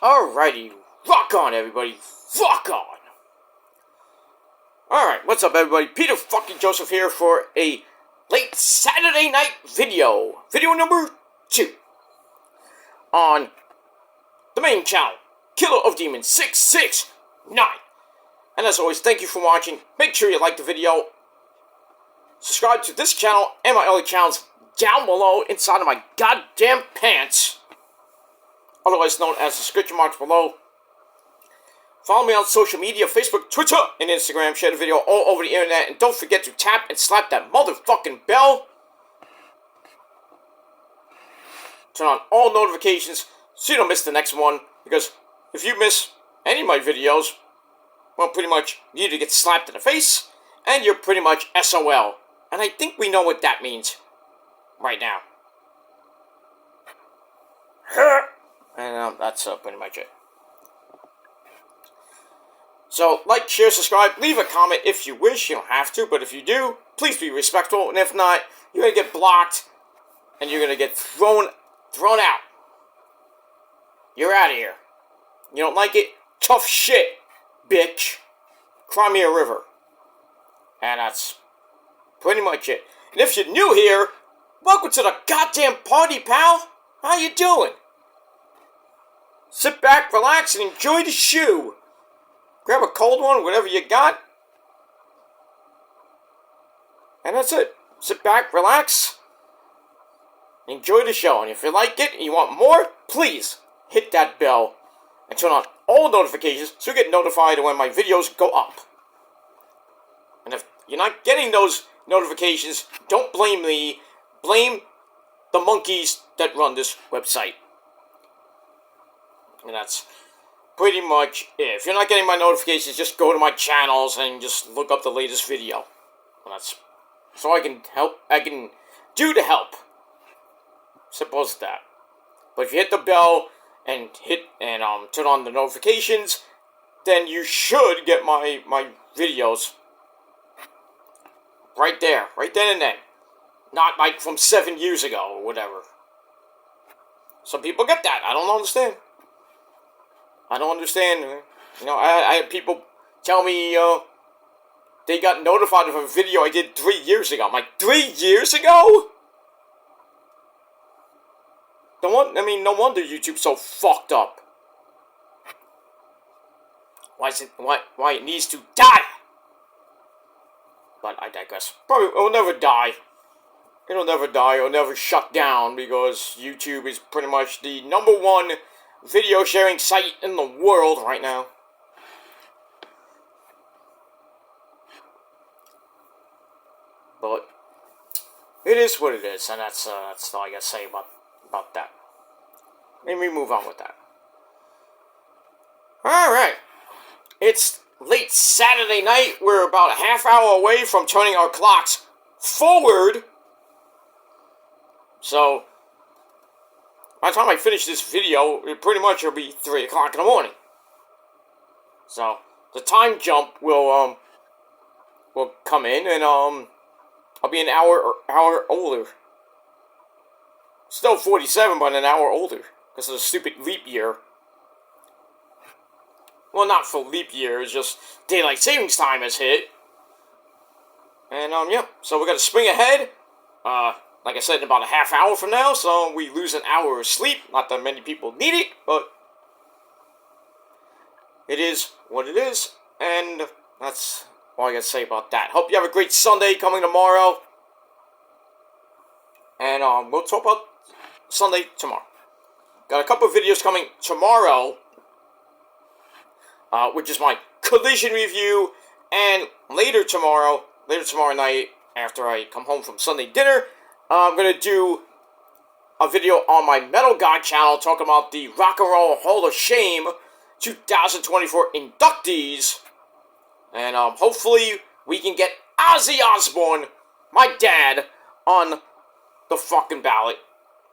Alrighty, rock on everybody, rock on! Alright, what's up everybody, Peter fucking Joseph here for a late Saturday night video. Video number 2. On the main channel, Killer of Demons 669. And as always, thank you for watching. Make sure you like the video. Subscribe to this channel and my other channels down below inside of my goddamn pants. Otherwise known as the description marks below. Follow me on social media, Facebook, Twitter, and Instagram. Share the video all over the internet. And don't forget to tap and slap that motherfucking bell. Turn on all notifications so you don't miss the next one. Because if you miss any of my videos, well, pretty much you either get slapped in the face and you're pretty much SOL. And I think we know what that means right now. And that's pretty much it. So, like, share, subscribe, leave a comment if you wish. You don't have to, but if you do, please be respectful. And if not, you're going to get blocked. And you're going to get thrown out. You're out of here. You don't like it? Tough shit, bitch. Cry me a river. And that's pretty much it. And if you're new here, welcome to the goddamn party, pal. How you doing? Sit back, relax, and enjoy the shoe. Grab a cold one, whatever you got. And that's it. Sit back, relax, enjoy the show. And if you like it and you want more, please hit that bell and turn on all notifications so you get notified when my videos go up. And if you're not getting those notifications, don't blame me. Blame the monkeys that run this website. And that's pretty much it. If you're not getting my notifications, just go to my channels and just look up the latest video. And that's so I can do to help. Simple as that. But if you hit the bell and turn on the notifications, then you should get my videos right there, right then and then. Not like from 7 years ago or whatever. Some people get that. I don't understand. I don't understand. You know, I had people tell me they got notified of a video I did 3 years ago. I'm like, 3 years ago? No wonder YouTube's so fucked up. Why it needs to die? But I digress. Probably it'll never die. It'll never die. It'll never shut down because YouTube is pretty much the #1 video sharing site in the world right now. But it is what it is, and that's all I gotta say about that. Let me move on with that. Alright. It's late Saturday night. We're about a half hour away from turning our clocks forward. So by the time I finish this video, it pretty much will be 3 o'clock in the morning. So the time jump will come in, and I'll be an hour older. Still 47, but an hour older because of the stupid leap year. Well, not for leap year. It's just daylight savings time has hit. And yeah. So we got to spring ahead. Like I said, in about a half hour from now, so we lose an hour of sleep. Not that many people need it, but it is what it is, and that's all I gotta say about that. Hope you have a great Sunday coming tomorrow, and we'll talk about Sunday tomorrow. Got a couple of videos coming tomorrow, which is my Collision review, and later tomorrow night, after I come home from Sunday dinner, I'm going to do a video on my Metal God channel talking about the Rock and Roll Hall of Shame 2024 inductees. And hopefully we can get Ozzy Osbourne, my dad, on the fucking ballot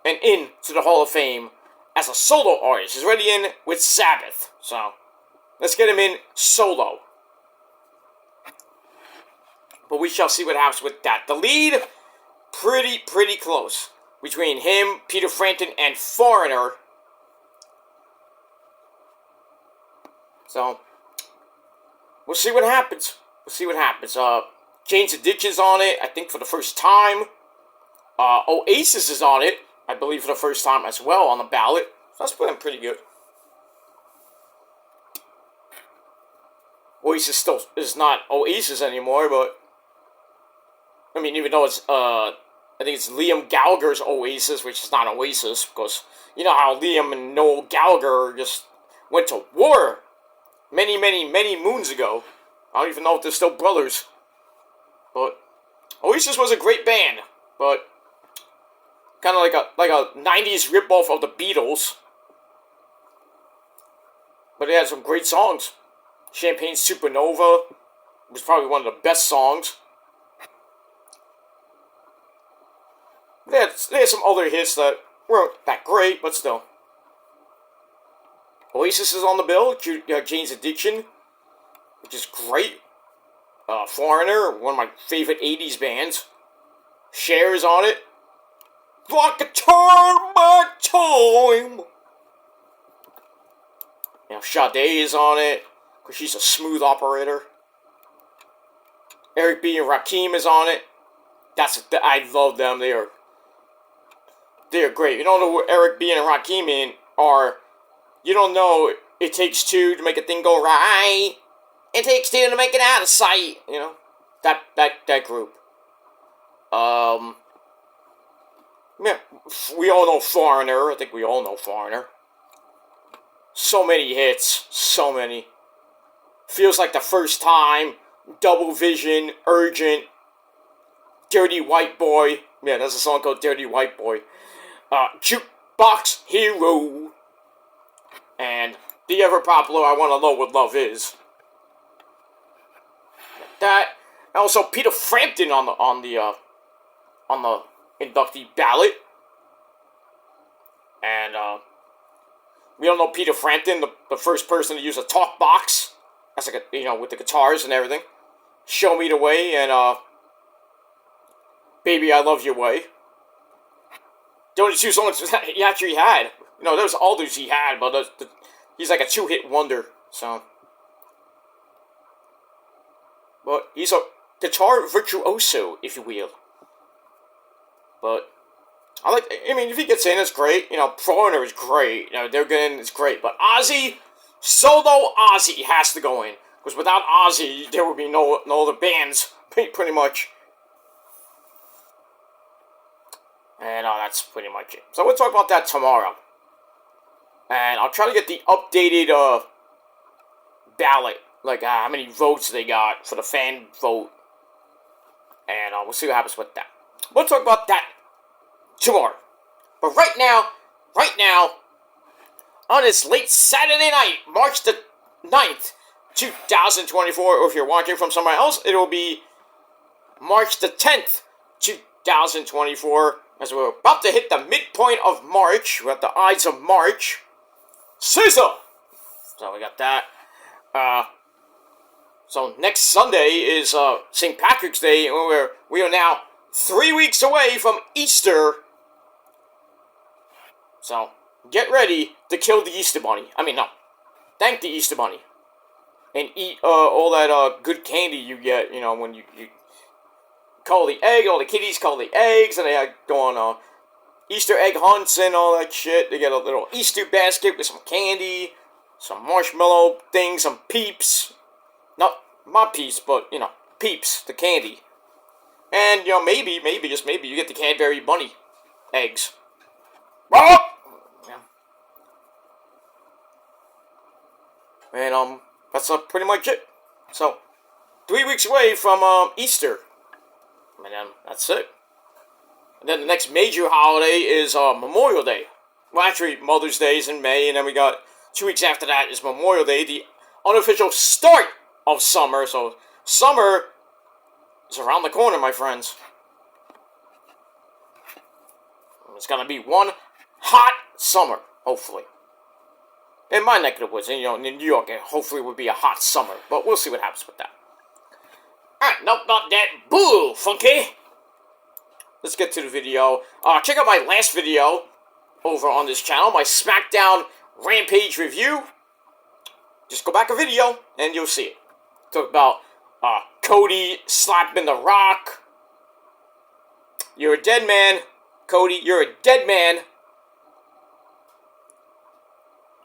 and into the Hall of Fame as a solo artist. He's already in with Sabbath. So let's get him in solo. But we shall see what happens with that. The lead, pretty close between him, Peter Frampton, and Foreigner. So, we'll see what happens. We'll see what happens. Jane's Addiction's on it, I think, for the first time. Oasis is on it, I believe, for the first time as well on the ballot. So that's pretty good. Oasis still is not Oasis anymore, but I mean, even though it's I think it's Liam Gallagher's Oasis, which is not Oasis, because you know how Liam and Noel Gallagher just went to war many moons ago. I don't even know if they're still brothers. But Oasis was a great band, but kind of like a 90s ripoff of the Beatles. But it had some great songs. Champagne Supernova was probably one of the best songs. They had some other hits that weren't that great, but still. Oasis is on the bill. Jane's Addiction, which is great. Foreigner, one of my favorite 80s bands. Cher is on it. Like a turn back time. You know, Sade is on it, because she's a smooth operator. Eric B. and Rakim is on it. I love them. They are great. You don't know who Eric B. and Rakim are. You don't know It Takes Two to Make a Thing Go Right. It takes two to make it out of sight. You know, that group. Yeah, we all know Foreigner. I think we all know Foreigner. So many hits. So many. Feels Like the First Time. Double Vision. Urgent. Dirty White Boy. Yeah, there's a song called Dirty White Boy. Jukebox Hero. And the ever popular I Wanna Know What Love Is. That. And also Peter Frampton on the inductee ballot. And we all know Peter Frampton, the first person to use a talk box. That's like with the guitars and everything. Show Me the Way and Baby I Love Your Way. The only two songs he actually had. There's others he had, but he's like a two-hit wonder, so. But he's a guitar virtuoso, if you will. But if he gets in, it's great. Foreigner is great. They're getting, it's great. But Ozzy, solo Ozzy has to go in. Because without Ozzy, there would be no other bands, pretty much. And that's pretty much it. So we'll talk about that tomorrow. And I'll try to get the updated ballot. Like how many votes they got for the fan vote. And we'll see what happens with that. We'll talk about that tomorrow. But right now, on this late Saturday night, March the 9th, 2024, or if you're watching from somewhere else, it'll be March the 10th, 2024, as we're about to hit the midpoint of March. We're at the Ides of March. Caesar! So we got that. So next Sunday is St. Patrick's Day, and we are now 3 weeks away from Easter. So get ready to kill the Easter Bunny. Thank the Easter Bunny. And eat all that good candy you get, when you cull the egg, all the kitties cull the eggs, and they go on Easter egg hunts and all that shit. They get a little Easter basket with some candy, some marshmallow things, some Peeps. Not my Peeps, but, Peeps, the candy. And, maybe, just maybe, you get the Cadbury Bunny eggs. Yeah. And, that's pretty much it. So, 3 weeks away from Easter. And then that's it. And then the next major holiday is Memorial Day. Well, actually, Mother's Day is in May, and then we got 2 weeks after that is Memorial Day, the unofficial start of summer. So, summer is around the corner, my friends. It's gonna be one hot summer, hopefully. In my neck of the woods, in New York, it hopefully would be a hot summer, but we'll see what happens with that. Alright, nope, not that bull, funky. Let's get to the video. Check out my last video over on this channel, my SmackDown Rampage review. Just go back a video and you'll see it. Talk about Cody slapping The Rock. You're a dead man, Cody. You're a dead man.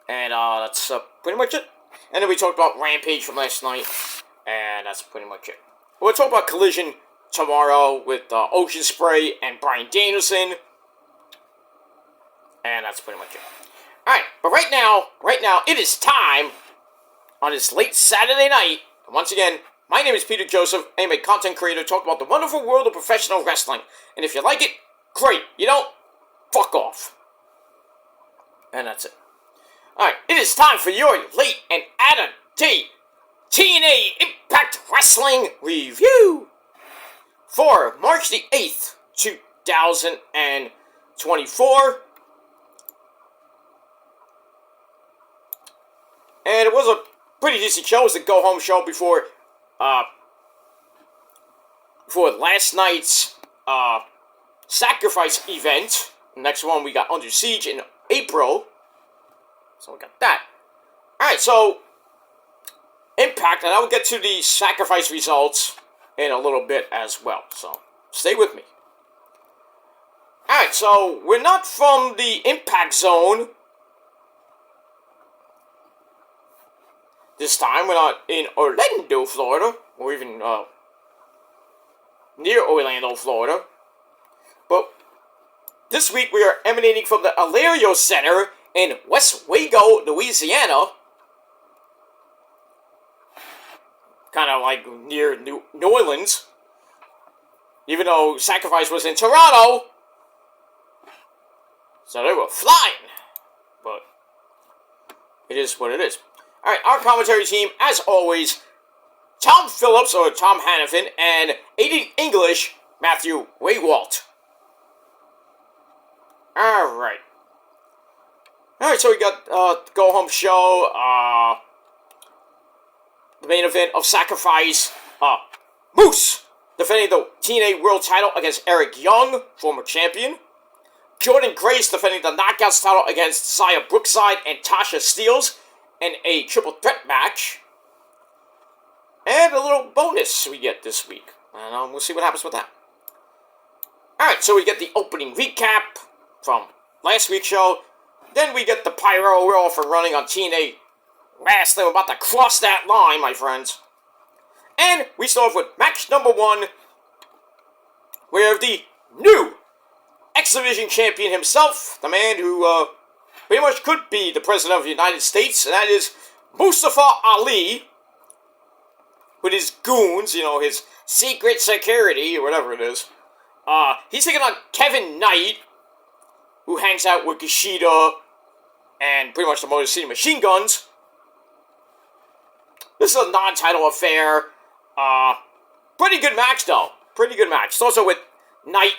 And that's pretty much it. And then we talked about Rampage from last night. And that's pretty much it. We'll talk about Collision tomorrow with Ocean Spray and Bryan Danielson. And that's pretty much it. Alright, but right now, it is time on this late Saturday night. And once again, my name is Peter Joseph. I am a content creator talking about the wonderful world of professional wrestling. And if you like it, great. You don't, fuck off. And that's it. Alright, it is time for your late and out-of-date TNA Impact Wrestling review for March the 8th, 2024. And it was a pretty decent show. It was the go-home show before last night's Sacrifice event. The next one we got Under Siege in April. So we got that. Alright, so Impact, and I will get to the Sacrifice results in a little bit as well. So stay with me. Alright, so we're not from the Impact Zone. This time, we're not in Orlando, Florida, or even near Orlando, Florida. But this week, we are emanating from the Alario Center in Westwego, Louisiana. Kind of like near New Orleans. Even though Sacrifice was in Toronto. So they were flying. But it is what it is. Alright, our commentary team, as always, Tom Phillips, or Tom Hannafin, and Aiden English, Matthew Waywalt. Alright. Alright, so we got the go-home show, the main event of Sacrifice, Moose defending the TNA World title against Eric Young, former champion. Jordan Grace defending the Knockouts title against Saya Brookside and Tasha Steelz in a triple threat match. And a little bonus we get this week. And we'll see what happens with that. Alright, so we get the opening recap from last week's show. Then we get the pyro. We're off and running on TNA Wrestling. We're about to cross that line, my friends. And we start off with match number 1, where the new X Division champion himself, the man who pretty much could be the President of the United States, and that is Mustafa Ali, with his goons, you know, his secret security, or whatever it is. He's taking on Kevin Knight, who hangs out with Kushida and pretty much the Motor City Machine Guns. This is a non-title affair. Pretty good match, though. Pretty good match. It's also with Knight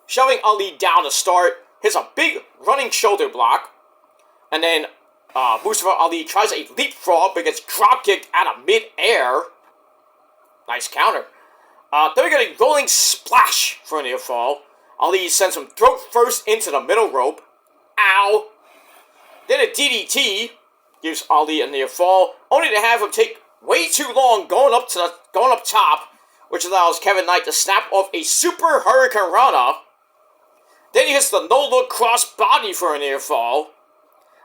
shoving Ali down to start. Hits a big running shoulder block. And then Mustafa Ali tries a leapfrog but gets drop-kicked out of mid-air. Nice counter. Then we get a rolling splash for a near fall. Ali sends him throat first into the middle rope. Ow. Then a DDT gives Ali a near fall, only to have him take way too long going up top, which allows Kevin Knight to snap off a super Hurricane Rana. Then he hits the no-look cross body for a near fall,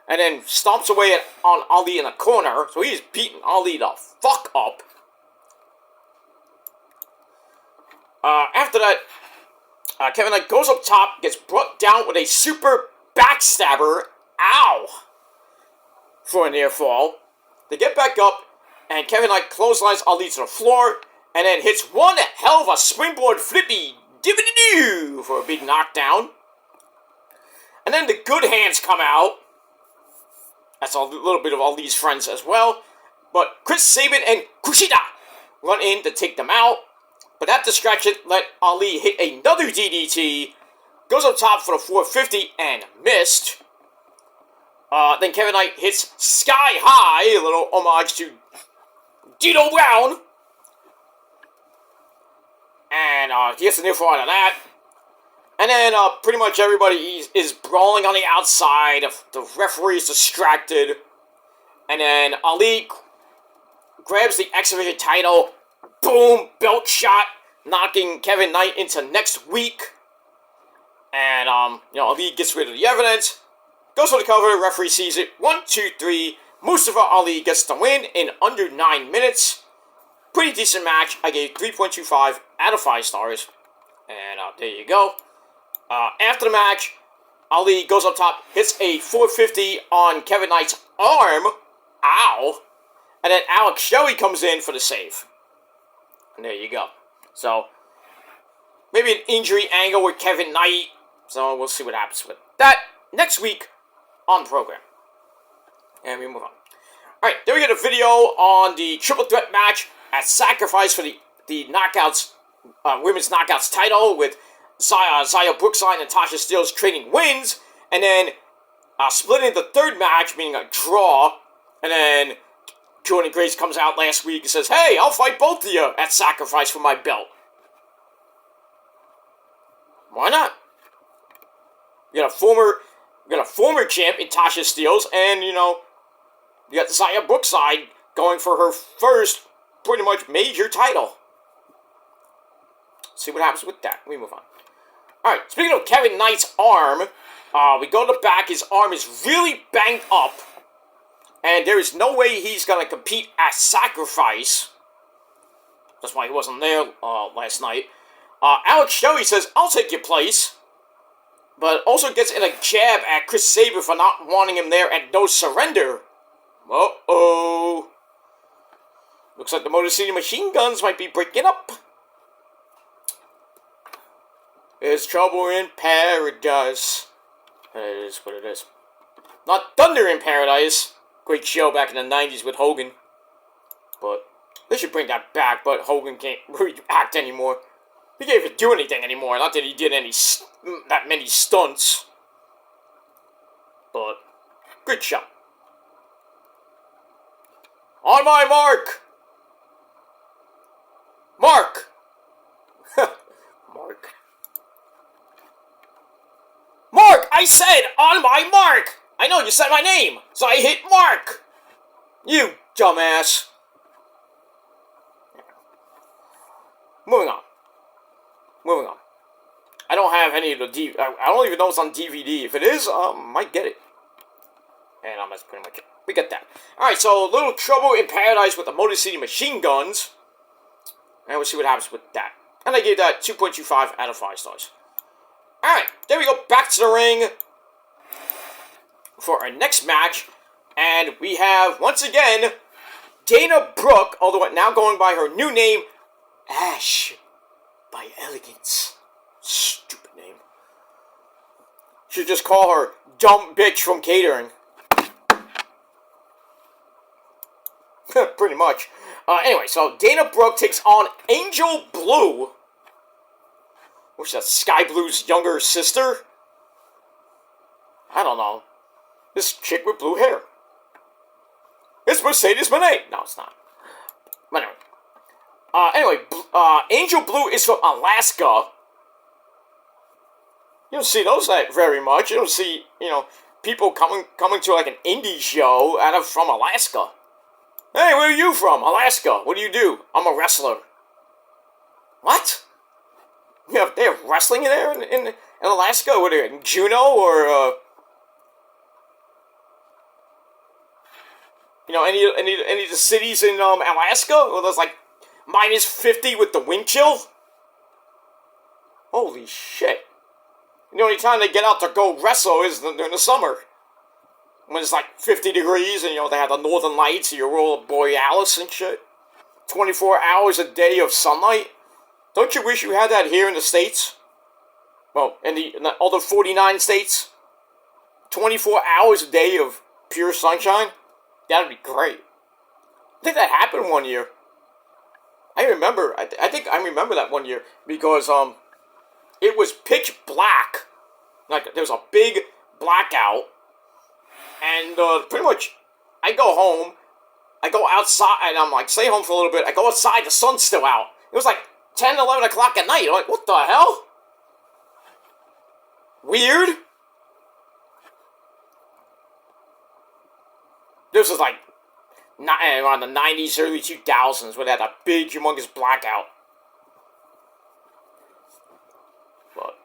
and then stomps away on Ali in a corner, so he's beating Ali the fuck up. After that, Kevin Knight goes up top, gets brought down with a super backstabber, ow, for a near fall. They get back up, and Kevin Knight clotheslines Ali to the floor, and then hits one hell of a springboard flippy dibbity-doo for a big knockdown. And then the good hands come out. That's a little bit of Ali's friends as well. But Chris Sabin and Kushida run in to take them out. But that distraction let Ali hit another DDT. Goes up top for the 450 and missed. Then Kevin Knight hits Sky High, a little homage to Dino Brown. And he gets a near fall out of that. And then pretty much everybody is brawling on the outside. The referee is distracted. And then Ali grabs the X Division title. Boom, belt shot, knocking Kevin Knight into next week. And, Ali gets rid of the evidence. Goes for the cover, referee sees it. 1, 2, 3. Mustafa Ali gets the win in under 9 minutes. Pretty decent match. I gave 3.25 out of 5 stars. And there you go. After the match, Ali goes up top, hits a 450 on Kevin Knight's arm. Ow. And then Alex Shelley comes in for the save. And there you go. So, maybe an injury angle with Kevin Knight. So, we'll see what happens with that next week on the program. And we move on. Alright, then we get a video on the triple threat match at Sacrifice for the Knockouts, Women's Knockouts title with Xia Brookside and Tasha Steelz trading wins. And then splitting the third match, meaning a draw. And then Jordynne Grace comes out last week and says, "Hey, I'll fight both of you at Sacrifice for my belt." Why not? You got a former champ in Tasha Steelz, and you got Xia Brookside going for her first, pretty much major title. See what happens with that. We move on. All right. Speaking of Kevin Knight's arm, we go to the back. His arm is really banged up. And there is no way he's going to compete at Sacrifice. That's why he wasn't there last night. Alex Shelley says, "I'll take your place." But also gets in a jab at Chris Sabin for not wanting him there at No Surrender. Uh-oh. Looks like the Motor City Machine Guns might be breaking up. There's trouble in paradise. It is what it is. Not Thunder in Paradise. Great show back in the 90s with Hogan. But they should bring that back, but Hogan can't really act anymore. He can't even do anything anymore. Not that he did that many stunts. But, good shot. On my mark! Mark! Mark. Mark! I said on my mark! I know you said my name, so I hit Mark! You dumbass. Moving on. I don't have any of the I don't even know it's on DVD. If it is, might get it. And that's pretty much it. We get that. Alright, so Little Trouble in Paradise with the Motor City Machine Guns. And we'll see what happens with that. And I gave that 2.25 out of 5 stars. Alright, there we go. Back to the ring for our next match. And we have, once again, Dana Brooke, although now going by her new name, Ash by Elegance. Stupid name. Should just call her Dumb Bitch from Catering. Pretty much. Anyway, so Dana Brooke takes on Angel Blue. Which is that Sky Blue's younger sister? I don't know. This chick with blue hair. It's Mercedes Moné. No, it's not. But anyway. Angel Blue is from Alaska. You don't see those very much. You don't see, people coming to like an indie show from Alaska. Hey, where are you from? Alaska. What do you do? I'm a wrestler. What? They have wrestling there in Alaska? What are you, in Juneau or any of the cities in Alaska where there's like minus 50 with the wind chill? Holy shit. The only time they get out to go wrestle is during the summer. When it's like 50 degrees and, they have the northern lights and your Aurora Borealis and shit. 24 hours a day of sunlight. Don't you wish you had that here in the States? Well, in the other 49 states? 24 hours a day of pure sunshine? That'd be great. I think that happened one year. I remember that one year because, it was pitch black. Like, there was a big blackout. And, pretty much, I go home, I go outside, and I'm like, stay home for a little bit. I go outside, the sun's still out. It was like 10, 11 o'clock at night. I'm like, what the hell? Weird. This was like around the 90s, early 2000s, where they had a big, humongous blackout. But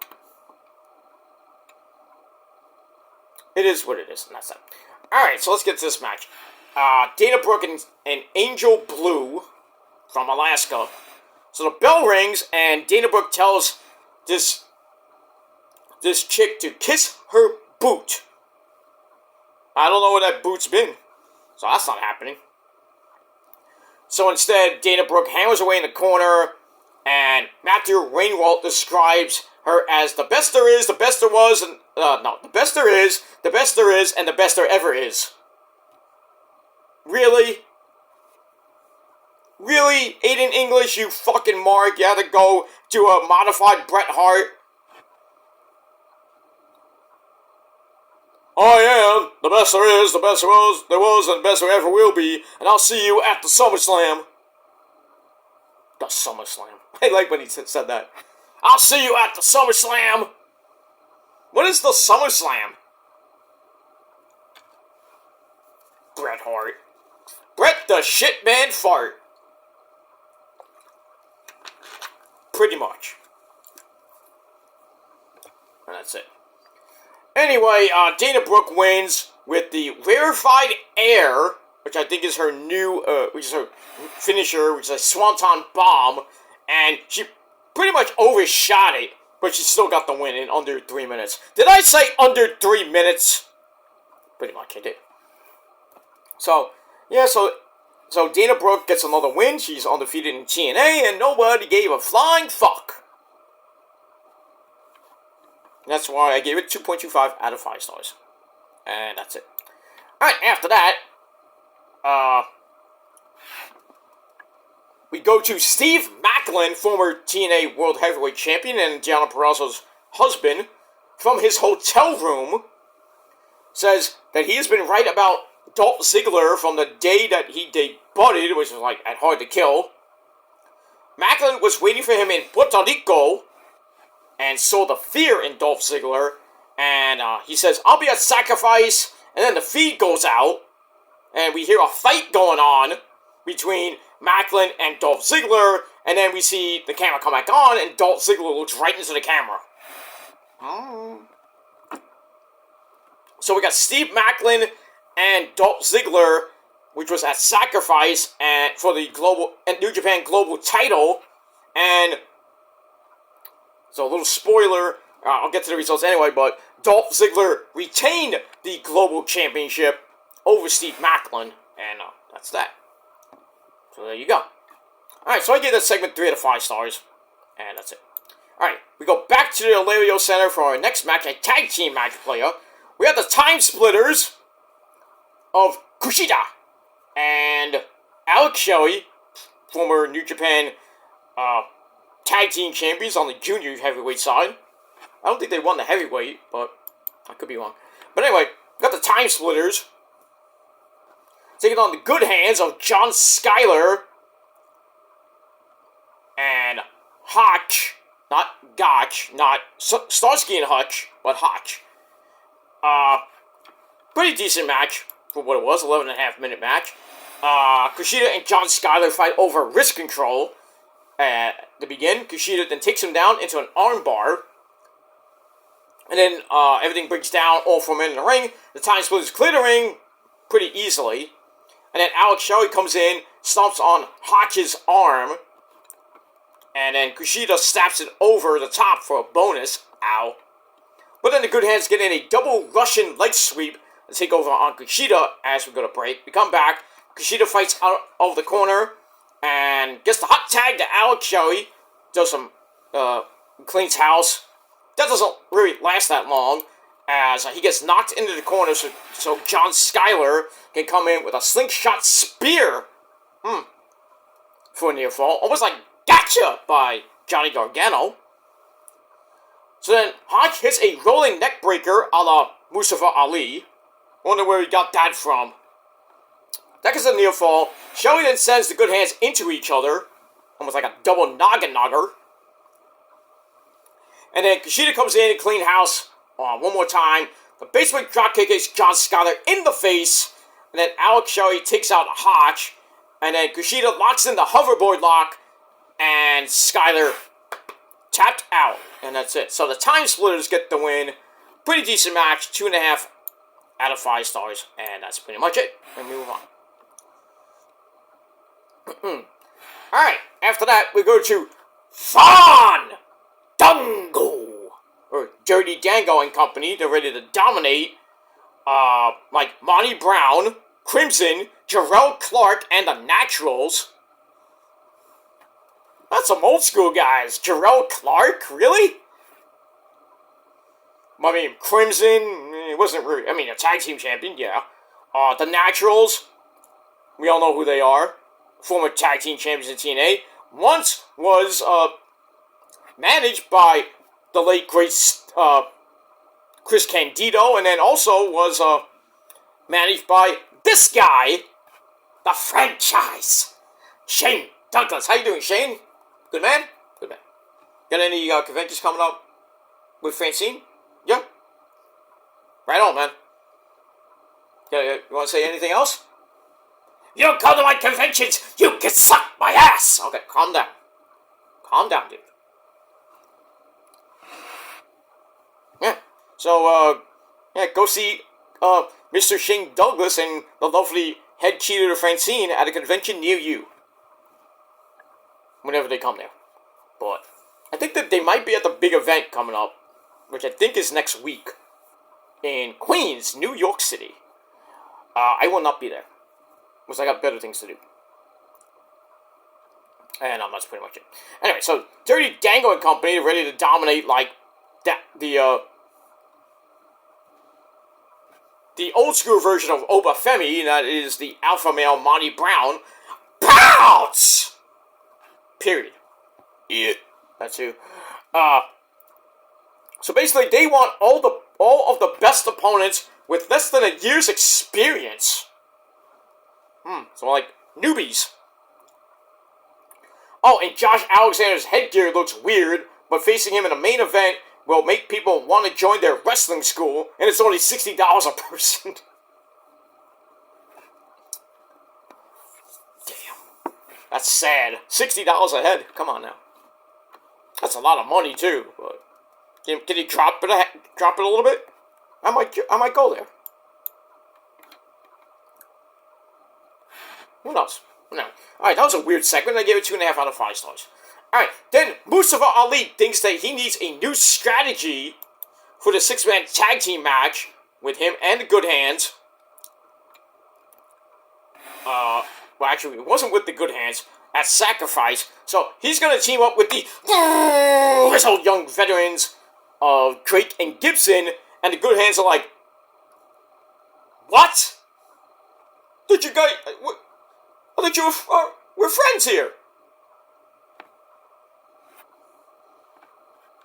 it is what it is, and that's it. Alright, so let's get to this match. Dana Brooke and Angel Blue from Alaska. So the bell rings, and Dana Brooke tells this chick to kiss her boot. I don't know where that boot's been, so that's not happening. So instead, Dana Brooke hammers away in the corner, and Matthew Rainwalt describes her as the best there is, the best there was, and the best there is, the best there is, and the best there ever is. Really? Really, Aiden English, you fucking mark, you had to go to a modified Bret Hart? I am the best there is, the best there was, and the best there ever will be, and I'll see you at the SummerSlam. The SummerSlam. I like when he said that. I'll see you at the SummerSlam. What is the SummerSlam? Bret Hart. Bret the Shitman Fart. Pretty much. And that's it. Anyway, Dana Brooke wins with the Rarefied Air, which I think is her new, which is her finisher, which is a Swanton Bomb, and she pretty much overshot it, but she still got the win in under 3 minutes. Did I say under 3 minutes? Pretty much I did. So, yeah, so Dana Brooke gets another win. She's undefeated in TNA, and nobody gave a flying fuck. That's why I gave it 2.25 out of 5 stars. And that's it. Alright, after that, we go to Steve Maclin, former TNA World Heavyweight Champion and Deonna Purrazzo's husband, from his hotel room, says that he has been right about Dolph Ziggler from the day that he debuted, which was like at Hard to Kill. Maclin was waiting for him in Puerto Rico and saw the fear in Dolph Ziggler, and he says, I'll be at Sacrifice, and then the feed goes out, and we hear a fight going on between Maclin and Dolph Ziggler, and then we see the camera come back on, and Dolph Ziggler looks right into the camera. So we got Steve Maclin and Dolph Ziggler, which was at Sacrifice, and for the New Japan Global title, and so a little spoiler, I'll get to the results anyway, but Dolph Ziggler retained the Global Championship over Steve Maclin, and that's that. So there you go. Alright, so I gave that segment 3 out of 5 stars, and that's it. Alright, we go back to the Hilario Center for our next match, a tag team match player. We have the Time Splitters of Kushida and Alex Shelley, former New Japan tag team champions on the junior heavyweight side. I don't think they won the heavyweight, but I could be wrong. But anyway, we got the Time Splitters taking on the good hands of John Skyler and Hotch, not Gotch, not Starsky and Hutch, but Hotch. Pretty decent match for what it was, 11.5 minute match. Kushida and John Skyler fight over wrist control at the begin. Kushida then takes him down into an armbar. And then everything breaks down, all 4 men in the ring. The Time Splitters clear the ring pretty easily. And then Alex Shelley comes in, stomps on Hotch's arm. And then Kushida snaps it over the top for a bonus. Ow. But then the good hands get in a double Russian leg sweep and take over on Kushida as we go to break. We come back. Kushida fights out of the corner and gets the hot tag to Alex Shelley. Does some cleans house. That doesn't really last that long as he gets knocked into the corner so John Skyler can come in with a slingshot spear for a near fall. Almost like gotcha by Johnny Gargano. So then Hotch hits a rolling neck breaker a la Mustafa Ali. Wonder where he got that from. That gets a near fall. Shelley then sends the good hands into each other. Almost like a double noggin nogger. And then Kushida comes in and clean house one more time. The basement dropkick hits John Skyler in the face. and then Alex Shelley takes out Hotch, and then Kushida locks in the hoverboard lock, and Skyler tapped out, and that's it. So the Time Splitters get the win. Pretty decent match, 2.5 out of 5 stars, and that's pretty much it. And we move on. Alright, after that, we go to Von Dango, or Dirty Dango and Company. They're ready to dominate, like Monty Brown, Crimson, Jarrell Clark, and the Naturals. That's some old school guys. Jarrell Clark? Really? I mean, Crimson, it wasn't really, I mean, a tag team champion, yeah. The Naturals, we all know who they are. Former tag team champions in TNA. Once was, managed by the late great, Chris Candido, and then also was, managed by this guy, the Franchise, Shane Douglas. How you doing, Shane? Good man? Good man. Got any, conventions coming up with Francine? Yeah. Right on, man. You want to say anything else? You don't come to my conventions, you can suck my ass! Okay, calm down. Calm down, dude. Yeah. So, yeah, go see, Mr. Shane Douglas and the lovely head cheater to Francine at a convention near you. Whenever they come there. But I think that they might be at the big event coming up, which I think is next week, in Queens, New York City. I will not be there, because I got better things to do. And that's pretty much it. Anyway, so Dirty Dango and Company are ready to dominate, like, that, the old school version of Oba Femi, and that is the alpha male Monty Brown. Pounce! Period. Yeah. That's who. So basically, they want all of the best opponents with less than a year's experience. So like newbies. Oh, and Josh Alexander's headgear looks weird, but facing him in a main event will make people want to join their wrestling school, and it's only $60 a person. Damn. That's sad. $60 a head. Come on now. That's a lot of money too. But can you drop it a little bit? I might go there. Who knows? No. Alright, that was a weird segment. I gave it 2.5 out of 5 stars. Alright, then Mustafa Ali thinks that he needs a new strategy for the 6-man tag team match with him and the Good Hands. Well, actually, it wasn't with the Good Hands. At Sacrifice. So, he's going to team up with the grizzled young veterans of Drake and Gibson, and the Good Hands are like, what? Did you guys... I thought you we're friends here.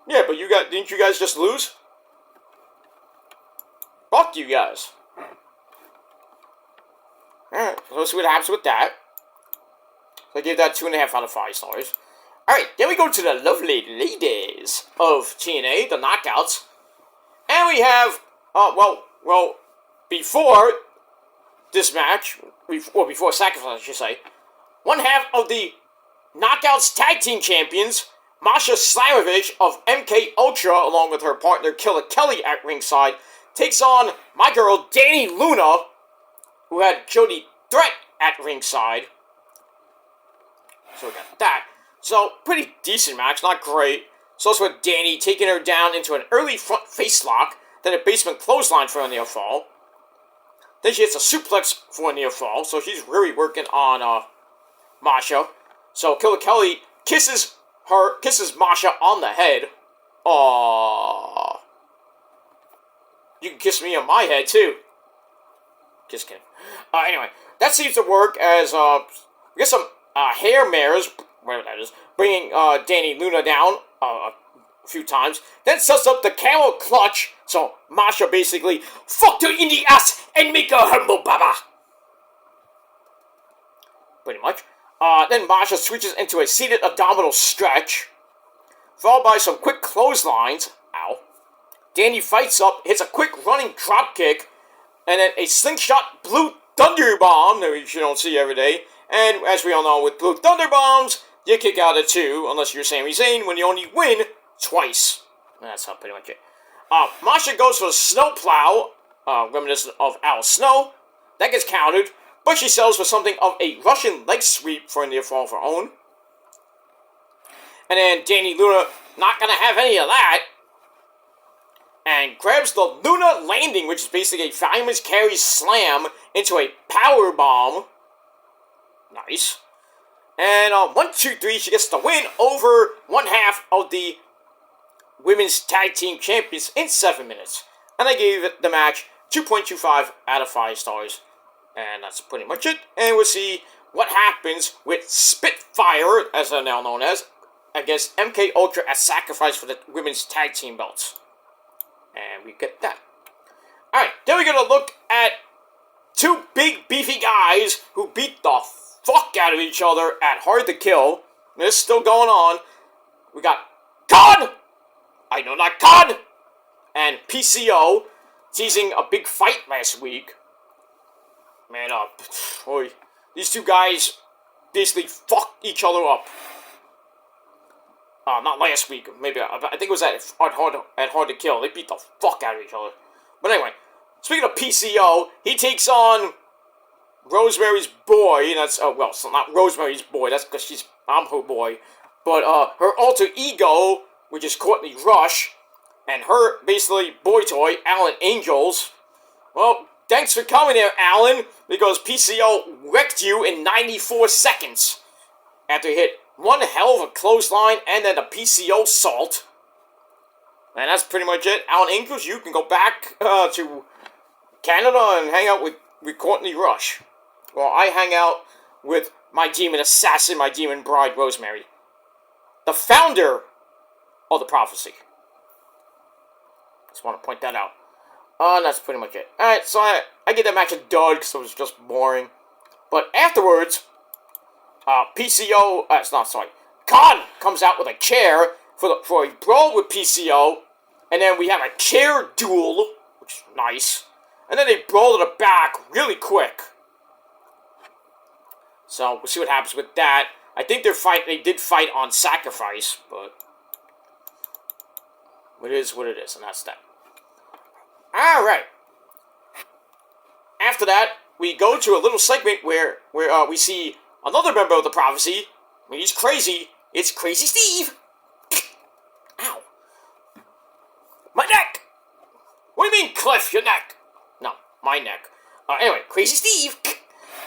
Yeah, but didn't you guys just lose? Fuck you guys. Alright, so let's see what happens with that. So I gave that 2.5 out of 5 stars. Alright, then we go to the lovely ladies of TNA, the Knockouts. And we have, well, before this match, or before Sacrifice, I should say, one half of the Knockouts Tag Team Champions, Masha Slamovich of MK Ultra, along with her partner Killer Kelly at ringside, takes on my girl Dani Luna, who had Jody Threat at ringside. So we got that. So, pretty decent match, not great. So also with Dani taking her down into an early front face lock, then a basement clothesline for a near fall. Then she hits a suplex for a near fall, so she's really working on Masha. So Killer Kelly kisses Masha on the head. Aww. You can kiss me on my head too. Just kidding. Anyway, that seems to work as we get some hair mares, whatever that is, bringing Dani Luna down a few times. Then sets up the camel clutch, so Masha basically fucked her in the ass and make her humble baba. Pretty much. Then Masha switches into a seated abdominal stretch, followed by some quick clotheslines. Ow. Dani fights up, hits a quick running drop kick, and then a slingshot blue Thunder Bomb, which you don't see every day. And as we all know, with Blue Thunder Bombs, you kick out of 2, unless you're Sami Zayn, when you only win twice. That's how pretty much it. Masha goes for a snowplow, reminiscent of Al Snow. That gets countered, but she sells for something of a Russian leg sweep for a near fall of her own. And then Dani Luna, not gonna have any of that, and grabs the Luna Landing, which is basically a Fireman's Carry Slam into a power bomb. Nice. And 1, 2, 3, she gets the win over one half of the Women's Tag Team Champions in 7 minutes. And I gave the match 2.25 out of 5 stars. And that's pretty much it. And we'll see what happens with Spitfire, as they're now known as, against MK Ultra as sacrifice for the Women's Tag Team belts. And we get that. Alright, then we're gonna look at 2 big beefy guys who beat the fuck out of each other at Hard to Kill. This is still going on. We got Khan! I know not Khan! And PCO teasing a big fight last week. Man up. Boy, these 2 guys basically fucked each other up. Not last week. Maybe I think it was at Hard to Kill. They beat the fuck out of each other. But anyway, speaking of PCO, he takes on Rosemary's boy. That's well, it's not Rosemary's boy. That's because I'm her boy. But her alter ego, which is Courtney Rush, and her basically boy toy, Alan Angels. Well, thanks for coming there, Alan, because PCO wrecked you in 94 seconds after he hit one hell of a clothesline and then the PCO salt. And that's pretty much it. Alan Angels, you can go back to Canada and hang out with Courtney Rush. Well, I hang out with my demon assassin, my demon bride, Rosemary. The founder of the prophecy. Just want to point that out. And that's pretty much it. Alright, so I get that match a dud because it was just boring. But afterwards, Khan comes out with a chair for a brawl with PCO, and then we have a chair duel, which is nice, and then they brawl to the back really quick. So we'll see what happens with that. I think they did fight on Sacrifice, but it is what it is, and that's that. All right. After that, we go to a little segment where we see another member of the prophecy. I mean, he's crazy. It's Crazy Steve. Ow. My neck. What do you mean, Cliff? Your neck? No, my neck. Anyway, Crazy Steve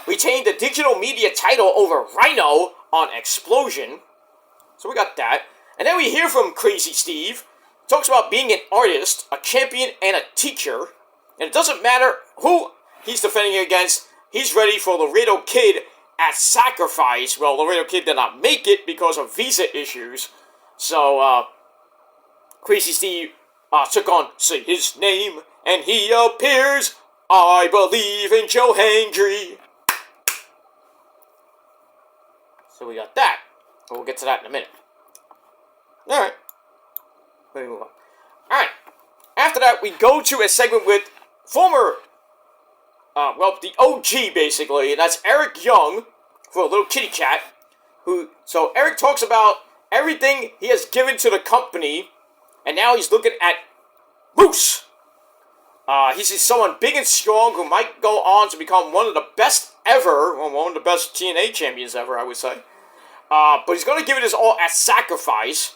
retained the digital media title over Rhino on Explosion. So we got that. And then we hear from Crazy Steve. Talks about being an artist, a champion, and a teacher. And it doesn't matter who he's defending against. He's ready for Laredo Kid at Sacrifice. Well, Laredo Kid did not make it because of visa issues. So, Crazy Steve took on Say His Name, and he appears. I believe in Joe Hendry. So we got that. We'll get to that in a minute. Alright. Let me move on. Alright. After that, we go to a segment with former, the OG, basically, and that's Eric Young, for a little kitty cat, so Eric talks about everything he has given to the company, and now he's looking at Moose. He sees someone big and strong who might go on to become one of the best ever, well, one of the best TNA champions ever, I would say. But he's going to give it his all at Sacrifice.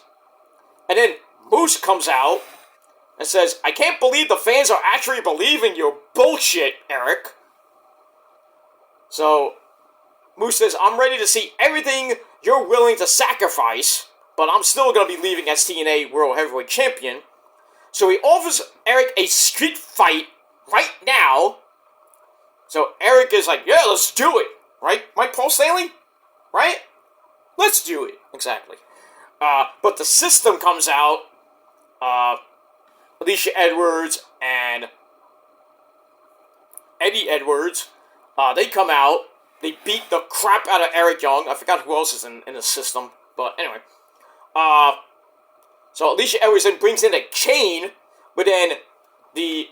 And then Moose comes out and says, I can't believe the fans are actually believing your bullshit, Eric. So Moose says, I'm ready to see everything you're willing to sacrifice, but I'm still going to be leaving as TNA World Heavyweight Champion. So he offers Eric a street fight right now. So Eric is like, yeah, let's do it. Right, Mike Paul Stanley? Right? Let's do it. Exactly. But the System comes out. Alicia Edwards and Eddie Edwards. They come out. They beat the crap out of Eric Young. I forgot who else is in the System. But anyway. So Alicia Edwards then brings in a chain. But then at the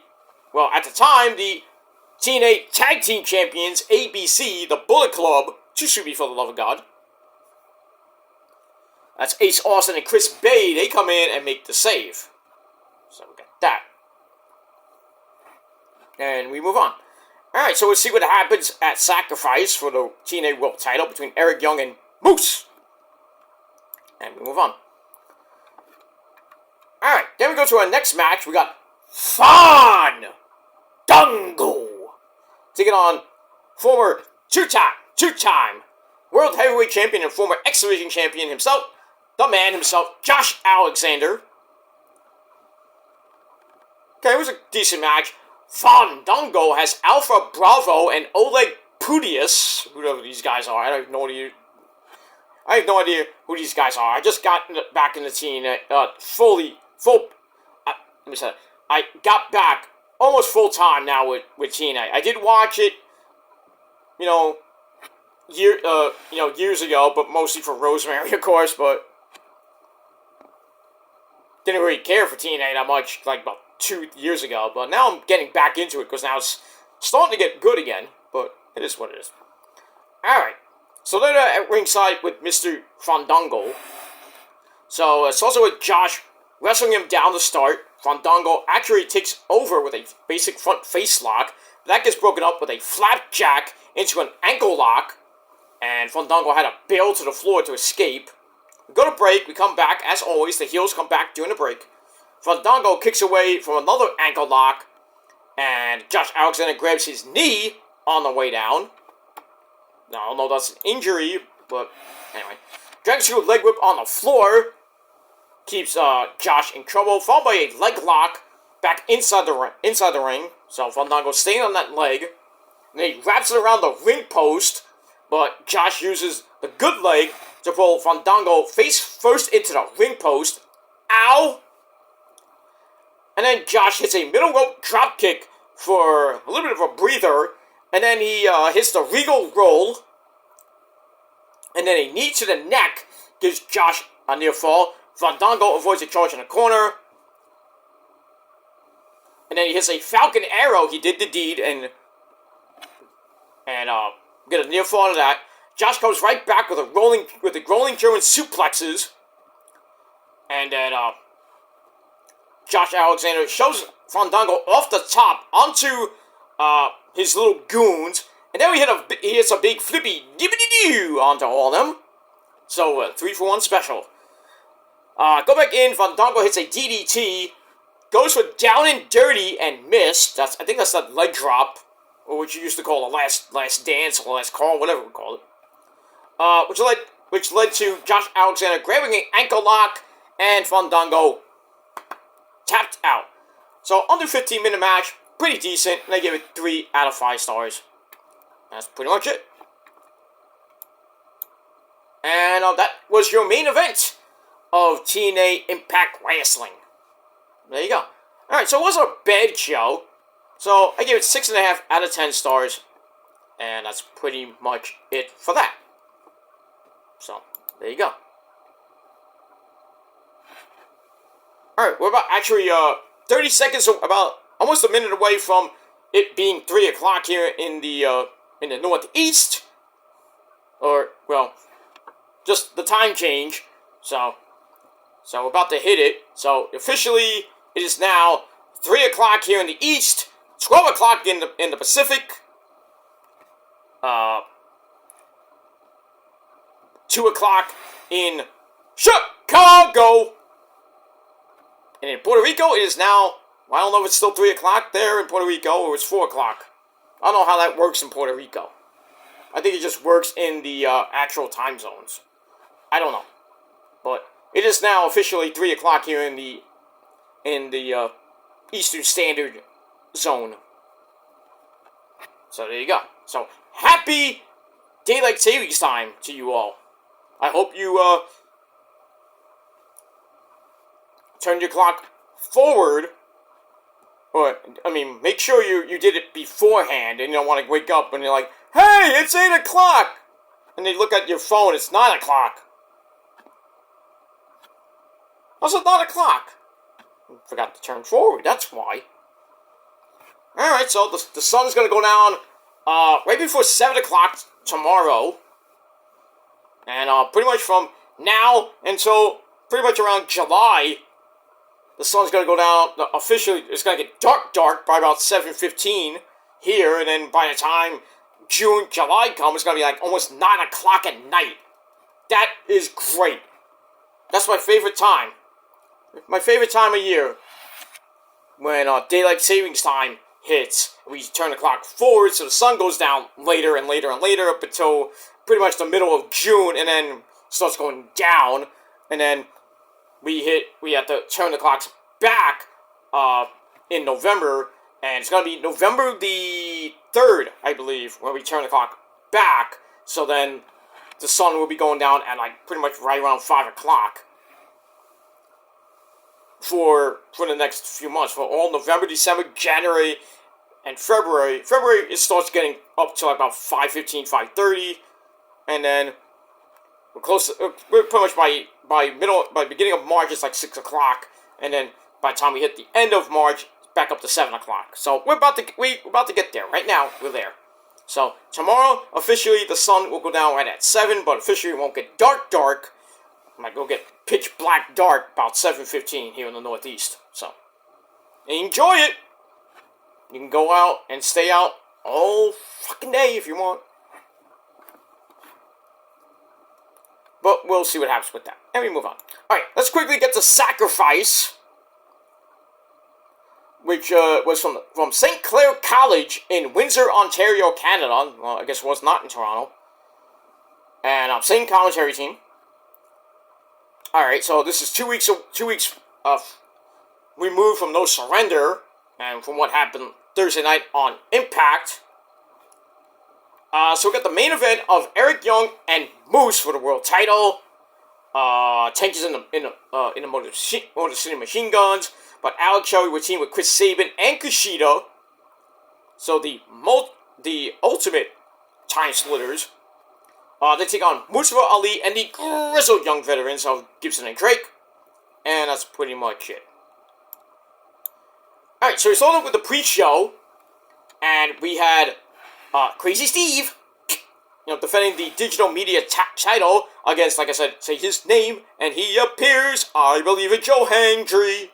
time, the TNA Tag Team Champions, ABC, the Bullet Club, Tsushima for the love of God. That's Ace Austin and Chris Bay. They come in and make the save. So we got that. And we move on. Alright, so we'll see what happens at Sacrifice for the TNA World title between Eric Young and Moose. And we move on. Alright, then we go to our next match. We got Fandango taking on former two-time World Heavyweight Champion and former X Division Champion himself, the man himself, Josh Alexander. Okay, it was a decent match. Fandango has Alpha Bravo and Oleg Pudius, whoever these guys are. I have no idea who these guys are. I just got back in the TNA, I got back almost full time now with TNA. I did watch it, years ago, but mostly for Rosemary, of course. But didn't really care for TNA that much, like about 2 years ago. But now I'm getting back into it because now it's starting to get good again. But it is what it is. All right. So they're at ringside with Mr. Fandango. So it's also with Josh wrestling him down to start. Fandango actually takes over with a basic front face lock. That gets broken up with a flapjack into an ankle lock. And Fandango had to bail to the floor to escape. We go to break. We come back. As always, the heels come back during the break. Fandango kicks away from another ankle lock. And Josh Alexander grabs his knee on the way down. Now, I don't know if that's an injury, but anyway. Drags through a leg whip on the floor. Keeps Josh in trouble, followed by a leg lock back inside the ring. So Fandango staying on that leg. And then he wraps it around the ring post, but Josh uses the good leg to pull Fandango face first into the ring post. Ow! And then Josh hits a middle rope drop kick for a little bit of a breather. And then he hits the Regal roll. And then a knee to the neck gives Josh a near fall. Fandango avoids a charge in the corner. And then he hits a Falcon Arrow. He did the deed and get a near fall out of that. Josh comes right back with the rolling German suplexes. And then Josh Alexander shows Fandango off the top onto his little goons. And then he hits a big flippy dibbity-doo onto all of them. So 3-for-1 special. Go back in. Fandango hits a DDT. Goes for down and dirty and missed. I think that's that leg drop, or what you used to call the last dance or last call, whatever we call it. Which led to Josh Alexander grabbing an ankle lock and Fandango tapped out. So under 15-minute match, pretty decent. And I give it 3 out of 5 stars. That's pretty much it. And that was your main event of TNA Impact Wrestling. There you go. Alright, so it wasn't a bad show. So I gave it 6.5 out of 10 stars. And that's pretty much it for that. So, there you go. Alright, we're about actually 30 seconds, so about almost a minute away from it being 3 o'clock here in the Northeast. Or, well, just the time change. So we're about to hit it. So officially, it is now 3 o'clock here in the East, 12 o'clock in the Pacific, 2 o'clock in Chicago, and in Puerto Rico, it is now, I don't know if it's still 3 o'clock there in Puerto Rico, or it's 4 o'clock. I don't know how that works in Puerto Rico. I think it just works in the actual time zones. I don't know. But it is now officially 3 o'clock here in the Eastern Standard Zone. So there you go. So happy Daylight Savings Time to you all. I hope you turn your clock forward. Or, I mean, make sure you did it beforehand and you don't want to wake up and you're like, hey, it's 8 o'clock! And they look at your phone, it's 9 o'clock. How's it 9 o'clock? Forgot to turn forward, that's why. Alright, so the sun's gonna go down right before 7 o'clock tomorrow. And pretty much from now until pretty much around July, the sun's gonna go down. Officially, it's gonna get dark by about 7:15 here, and then by the time June, July comes, it's gonna be like almost 9 o'clock at night. That is great. That's my favorite time. My favorite time of year. When daylight savings time hits, we turn the clock forward, so the sun goes down later and later and later up until pretty much the middle of June, and then starts going down, and then we have to turn the clocks back in November, and it's gonna be November the 3rd, I believe, when we turn the clock back. So then the sun will be going down at like pretty much right around 5 o'clock. For the next few months, for all November, December, January, and February. February, it starts getting up to like about 5:15, 5:30, and then we're close to, we're pretty much by beginning of March, it's like 6 o'clock, and then by the time we hit the end of March, it's back up to 7 o'clock. So we're about to get there. Right now, we're there. So tomorrow, officially, the sun will go down right at 7, but officially it won't get dark. I might go get pitch black dark about 7:15 here in the Northeast. So, enjoy it! You can go out and stay out all fucking day if you want. But we'll see what happens with that. And we move on. Alright, let's quickly get to Sacrifice, which was from St. Clair College in Windsor, Ontario, Canada. Well, I guess it was not in Toronto. And same commentary team. Alright, so this is 2 weeks removed from No Surrender, and from what happened Thursday night on Impact. So we got the main event of Eric Young and Moose for the world title. Tank is in the Motor City Machine Guns, but Alex Shelley would team with Chris Sabin and Kushida. So the ultimate time splitters. They take on Mustafa Ali and the grizzled young veterans of Gibson and Drake. And that's pretty much it. Alright, so we started with the pre-show. And we had Crazy Steve, defending the digital media title against, like I said, say his name, and he appears, I believe in Joe Hendry.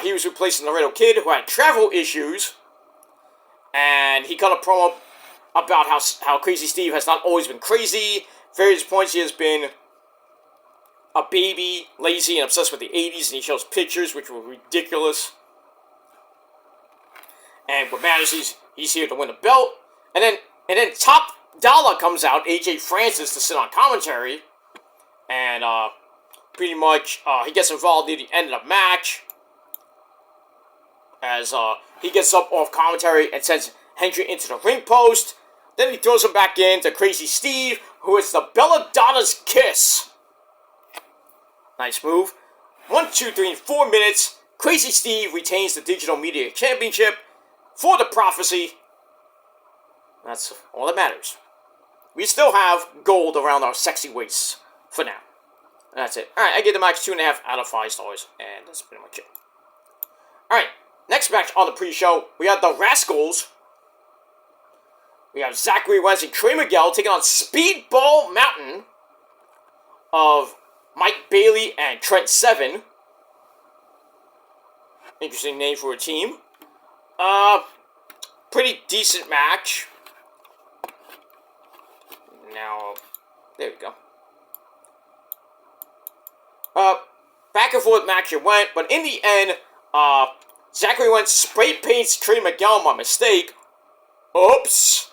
He was replacing Laredo Kid, who had travel issues. And he cut a promo about how Crazy Steve has not always been crazy. Various points he has been a baby, lazy, and obsessed with the 80s, and he shows pictures which were ridiculous. And what matters, he's here to win the belt. And then Top Dollar comes out, AJ Francis, to sit on commentary. And pretty much he gets involved near the end of the match. As he gets up off commentary and sends Hendry into the ring post. Then he throws him back in to Crazy Steve, who is the Belladonna's Kiss. Nice move. 1, 2, 3, and 4 minutes. Crazy Steve retains the Digital Media Championship for the Prophecy. That's all that matters. We still have gold around our sexy waists for now. And that's it. Alright, I give the match 2.5 out of 5 stars. And that's pretty much it. Alright, next match on the pre-show, we have the Rascals. We have Zachary Wentz and Trey Miguel taking on Speedball Mountain of Mike Bailey and Trent Seven. Interesting name for a team. Pretty decent match. Now, there we go. Back and forth match it went, but in the end, Zachary Wentz spray paints Trey Miguel by mistake. Oops.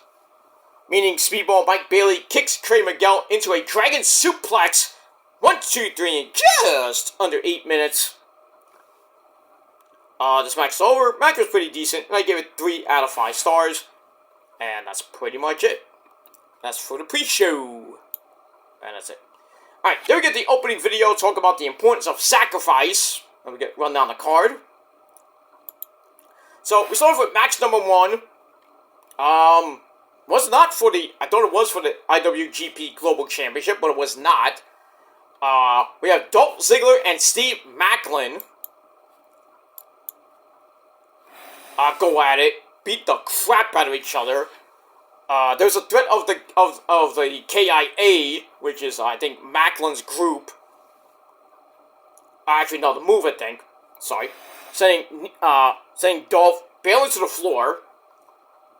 Meaning Speedball Mike Bailey kicks Trey Miguel into a Dragon Suplex. 1, 2, 3, in just under 8 minutes. This match is over. Match was pretty decent, and I gave it 3 out of 5 stars. And that's pretty much it. That's for the pre-show. And that's it. Alright, there we get the opening video, talk about the importance of sacrifice. And we run down the card. So, we start off with match number 1. Was not for the, I thought it was for the IWGP Global Championship, but it was not. We have Dolph Ziggler and Steve Maclin go at it, beat the crap out of each other. There's a threat of the KIA, which is I think Macklin's group. Actually, no, the Move, I think. Sorry, sending Dolph barely to the floor.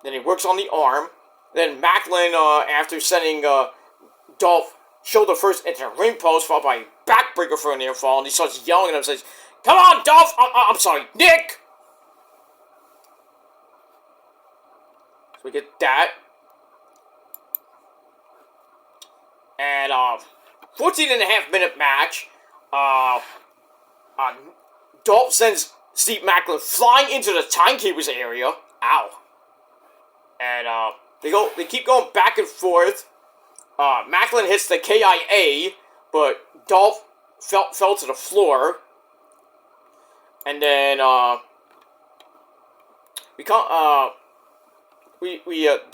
Then he works on the arm. Then Macklin, after sending Dolph shoulder first into the ring post, followed by backbreaker for a near fall, and he starts yelling at him, says, "Come on, Dolph! I'm sorry, Nick!" So we get that. And 14.5-minute match. Dolph sends Steve Macklin flying into the Timekeeper's area. Ow. And they keep going back and forth. Macklin hits the KIA, but Dolph fell to the floor. And then there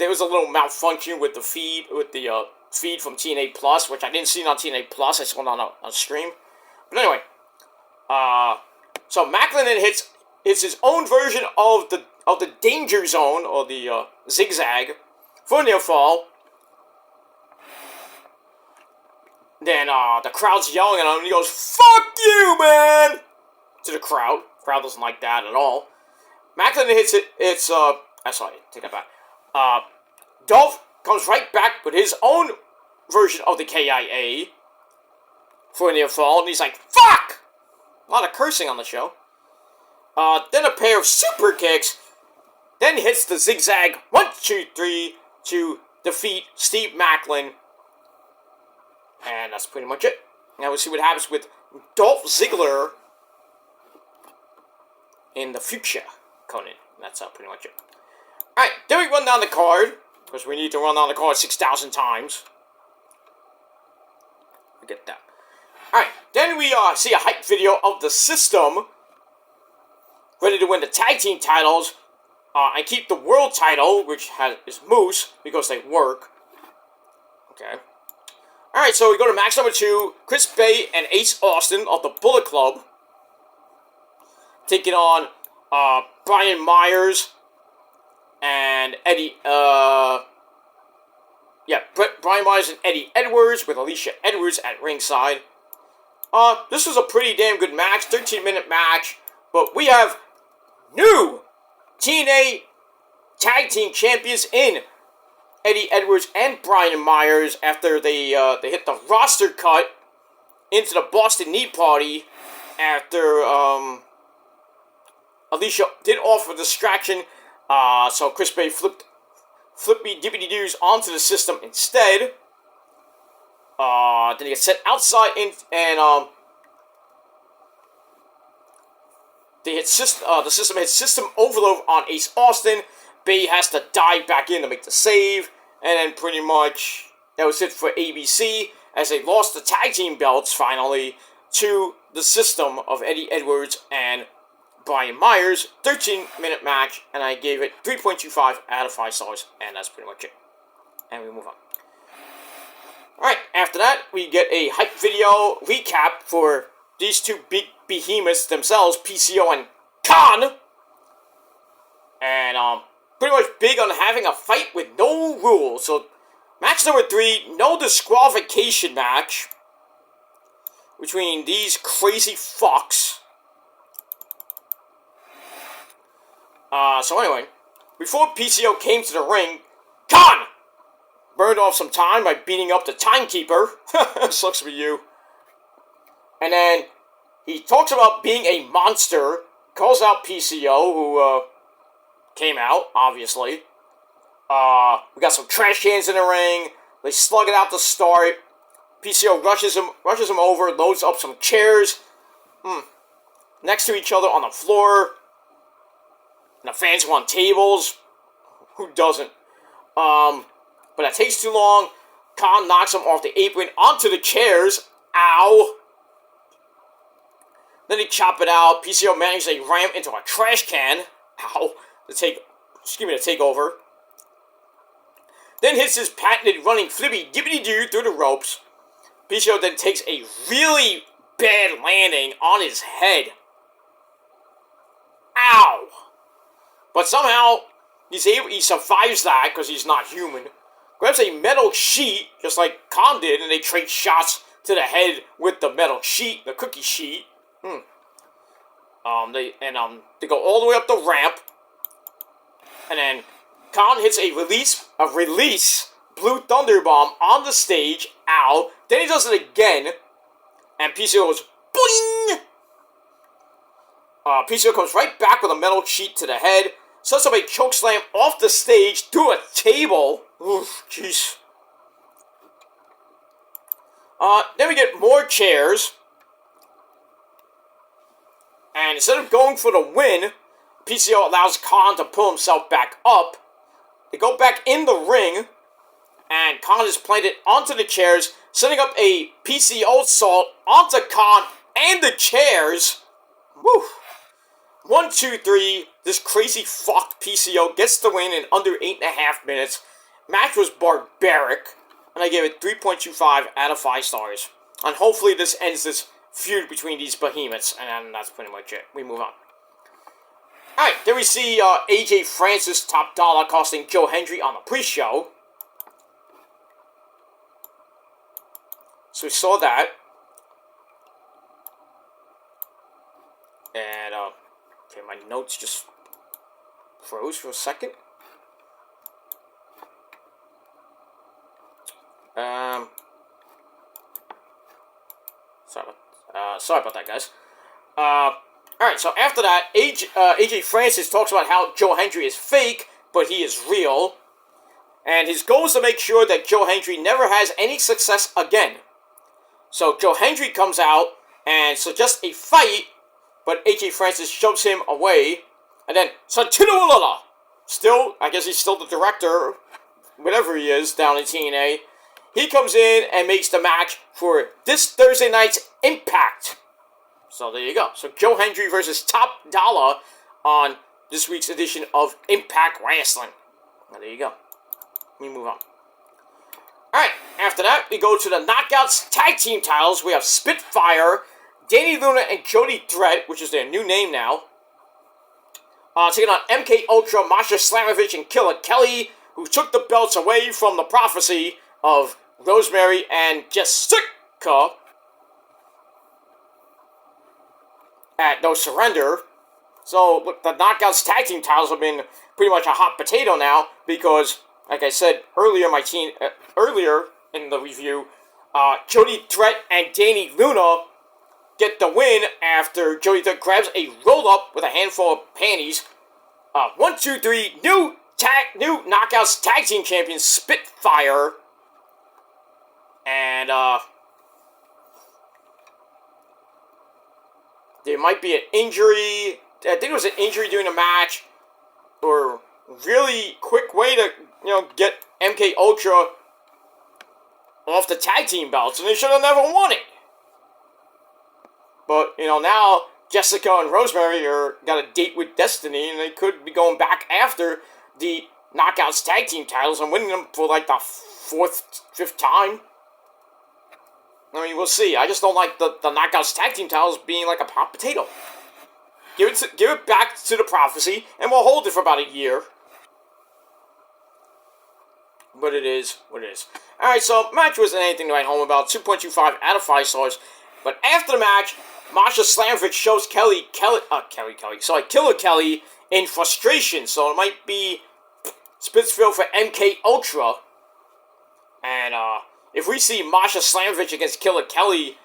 was a little malfunction with the feed from TNA Plus, which I didn't see on TNA Plus. I saw it on a stream. But anyway, so Macklin then hits his own version of the Danger Zone, or the zigzag, for a near fall. Then the crowd's yelling at him, and he goes, "Fuck you, man!" to the crowd. The crowd doesn't like that at all. Macklin hits it. Sorry, take that back. Dolph comes right back with his own version of the KIA for a near fall, and he's like, "Fuck!" A lot of cursing on the show. Then a pair of super kicks, then hits the zigzag 1, 2, 3 to defeat Steve Macklin. And that's pretty much it. Now we'll see what happens with Dolph Ziggler in the future, Conan. That's pretty much it. Alright, then we run down the card, because we need to run down the card 6,000 times. We get that. Alright, then we see a hype video of the System ready to win the tag team titles and keep the world title, which is Moose, because they work. Okay. Alright, so we go to match number 2. Chris Bay and Ace Austin of the Bullet Club taking on Brian Myers and Eddie, Brian Myers and Eddie Edwards, with Alicia Edwards at ringside. This was a pretty damn good match, 13-minute match, but we have new TNA Tag Team Champions in Eddie Edwards and Brian Myers after they hit the roster cut into the Boston Knee Party after Alicia did offer distraction, so Chris Bay flipped me dippity doos onto the System instead. Then he gets sent outside and the System hits System Overload on Ace Austin. Bay has to dive back in to make the save, and then pretty much that was it for ABC as they lost the tag team belts finally to the System of Eddie Edwards and Brian Myers. 13-minute match, and I gave it 3.25 out of 5 stars, and that's pretty much it. And we move on. Alright, after that, we get a hype video recap for these two big behemoths themselves, PCO and Khan. And, pretty much big on having a fight with no rules. So, match number 3, no disqualification match between these crazy fucks. So anyway, before PCO came to the ring, Khan burned off some time by beating up the Timekeeper. Sucks for you. And then he talks about being a monster, calls out PCO, who came out, obviously. We got some trash cans in the ring. They slug it out to start. PCO rushes him over, loads up some chairs next to each other on the floor. And the fans want tables. Who doesn't? But that takes too long. Khan knocks him off the apron onto the chairs. Ow. Then they chop it out. PCO manages to ram into a trash can. Ow. The takeover. Then hits his patented running flippy dippity doo through the ropes. PCO then takes a really bad landing on his head. Ow. But somehow, he survives that because he's not human. Grabs a metal sheet, just like Khan did, and they trade shots to the head with the metal sheet, the cookie sheet. They go all the way up the ramp, and then Khan hits a release Blue Thunder Bomb on the stage. Ow! Then he does it again, and PCO goes boing. PCO comes right back with a metal sheet to the head, sets up a chokeslam off the stage through a table. Oof, jeez. Then we get more chairs. And instead of going for the win, PCO allows Khan to pull himself back up. They go back in the ring, and Khan is planted onto the chairs, setting up a PCO assault onto Khan and the chairs. Woo! 1, 2, 3. This crazy fucked PCO gets the win in under 8.5 minutes. Match was barbaric, and I gave it 3.25 out of 5 stars. And hopefully this ends this feud between these behemoths, and that's pretty much it. We move on. Alright, then we see AJ Francis Top Dollar costing Joe Hendry on the pre-show. So we saw that. And, okay, my notes just froze for a second. Sorry about that, guys. Alright, so after that, AJ Francis talks about how Joe Hendry is fake, but he is real. And his goal is to make sure that Joe Hendry never has any success again. So Joe Hendry comes out and suggests a fight, but AJ Francis shoves him away. And then Santino Marella, still, I guess he's still the director, whatever he is, down in TNA. He comes in and makes the match for this Thursday night's Impact. So there you go. So Joe Hendry versus Top Dollar on this week's edition of Impact Wrestling. Now there you go. We move on. Alright, after that, we go to the Knockouts Tag Team titles. We have Spitfire, Danny Luna, and Jody Threat, which is their new name now. Taking on MK Ultra, Masha Slamovich, and Killer Kelly, who took the belts away from the Prophecy of Rosemary and Jessica at No Surrender. So, look, the Knockouts Tag Team titles have been pretty much a hot potato now because, like I said earlier, earlier in the review, Jody Threat and Danny Luna get the win after Jody Threat grabs a roll-up with a handful of panties. 1, 2, 3, new Knockouts Tag Team Champions, Spitfire. And, there might be an injury. I think it was an injury during the match. Or really quick way to, get MK Ultra off the tag team belts. And they should have never won it. But, now Jessica and Rosemary got a date with Destiny. And they could be going back after the Knockouts Tag Team titles and winning them for like the 4th, 5th time. I mean, we'll see. I just don't like the Knockouts Tag Team titles being like a hot potato. Give it back to the Prophecy, and we'll hold it for about a year. But it is what it is. Alright, so match wasn't anything to write home about. 2.25 out of 5 stars. But after the match, Masha Slamovich shows Killer Kelly in frustration. So it might be Spitsville for MK Ultra. And, if we see Masha Slamovich against Killer Kelly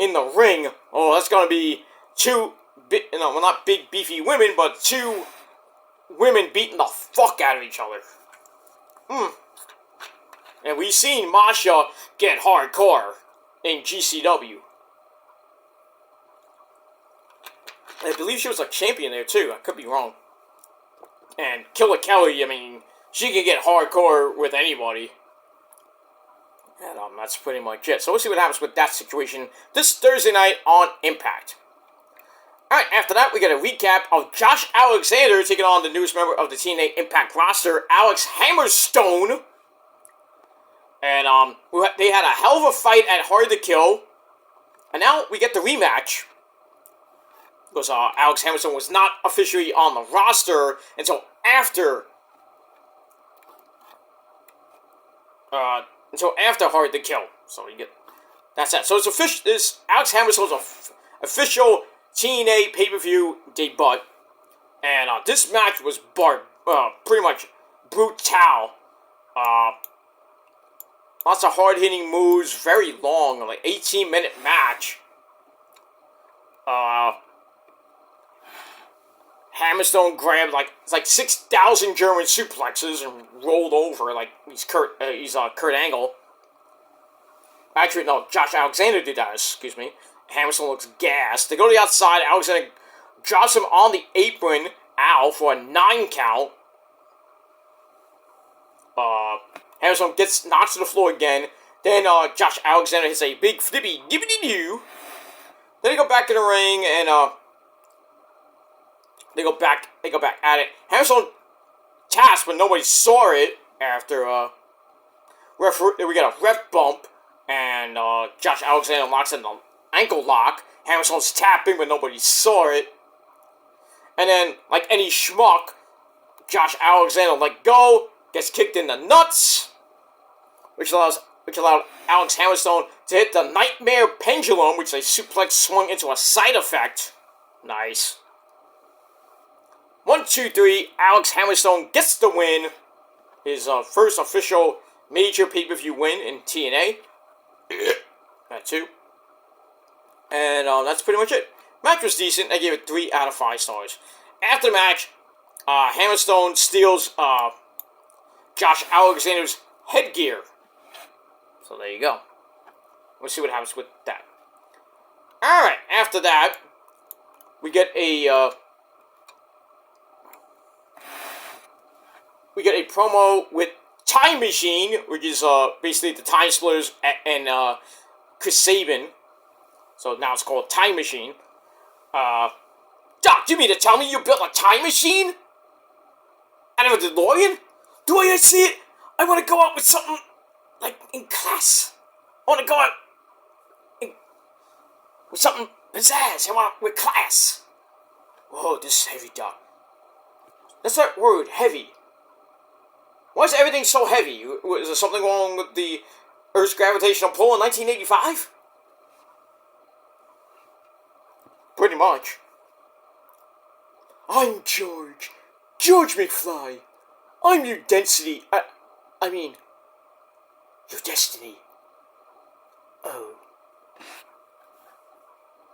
in the ring, oh, that's going to be not big, beefy women, but 2 women beating the fuck out of each other. And we've seen Masha get hardcore in GCW. I believe she was a champion there, too. I could be wrong. And Killer Kelly, I mean, she can get hardcore with anybody. And that's pretty much it. So we'll see what happens with that situation this Thursday night on Impact. Alright, after that, we get a recap of Josh Alexander taking on the newest member of the TNA Impact roster, Alex Hammerstone. And they had a hell of a fight at Hard to Kill. And now we get the rematch. because Alex Hammerstone was not officially on the roster until after Hard to Kill. So you get that's that. So it's official. This Alex Hammerstone's official TNA pay-per-view debut, and this match was pretty much brutal. Lots of hard-hitting moves, very long, like 18-minute match. Hammerstone grabbed like 6,000 German suplexes and rolled over like he's Kurt Angle. Actually, no, Josh Alexander did that. Excuse me. Hammerstone looks gassed. They go to the outside. Alexander drops him on the apron. For a 9 count. Hammerstone gets knocked to the floor again. Then Josh Alexander hits a big flippy dippity doo. Then they go back in the ring and they go back at it. Hammerstone tasked, but nobody saw it. After we got a ref bump, and Josh Alexander locks in the ankle lock. Hammerstone's tapping, but nobody saw it. And then, like any schmuck, Josh Alexander let go, gets kicked in the nuts, which allowed Alex Hammerstone to hit the Nightmare Pendulum, which a suplex swung into a side effect. Nice. 1, 2, 3. Alex Hammerstone gets the win. His first official major pay-per-view win in TNA. That too. And that's pretty much it. Match was decent. I gave it 3 out of 5 stars. After the match, Hammerstone steals Josh Alexander's headgear. So there you go. We'll see what happens with that. Alright, after that, we get a promo with Time Machine, which is basically the Time Splitters and Chris Sabin. So now it's called Time Machine. Doc, you mean to tell me you built a time machine? Out of a DeLorean? The way I see it, I want to go out with something, like, in class. I want to go out with something pizzazz. I want with class. Whoa, this is heavy, Doc. That's that word, heavy. Why is everything so heavy? Is there something wrong with the Earth's gravitational pull in 1985? Pretty much. I'm George McFly. I'm your density. I mean, your destiny. Oh.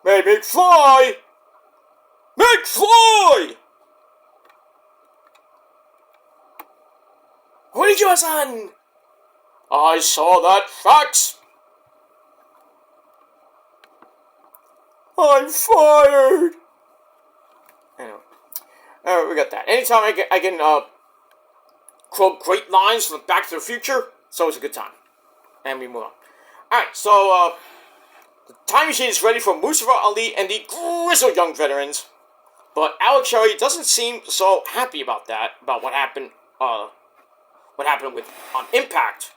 Hey, McFly! McFly! What did you son? I saw that fax. I'm fired. Anyway, we got that. Anytime I can quote great lines from Back to the Future, it's always a good time. And we move on. Alright, so the Time Machine is ready for Mustafa Ali and the grizzled young veterans. But Alex Shelley doesn't seem so happy about that, about what happened with on Impact.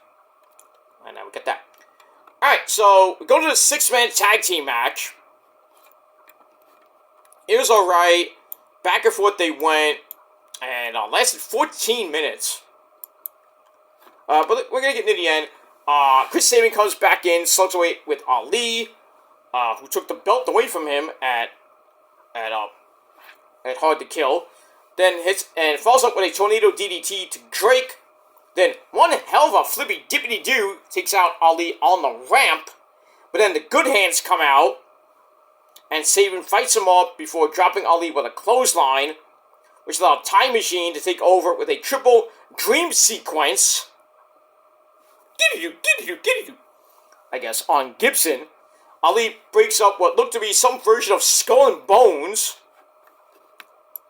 And now we get that. Alright, so we go to the 6-man tag team match. It was alright. Back and forth they went. And lasted 14 minutes. But we're going to get to the end. Chris Sabin comes back in, slugs away with Ali, who took the belt away from him at Hard to Kill. Then hits and falls up with a tornado DDT to Drake. Then one hell of a flippy dippity doo takes out Ali on the ramp. But then the Good Hands come out. And Sabin fights him off before dropping Ali with a clothesline, which allowed Time Machine to take over with a triple dream sequence. I guess, on Gibson. Ali breaks up what looked to be some version of Skull and Bones,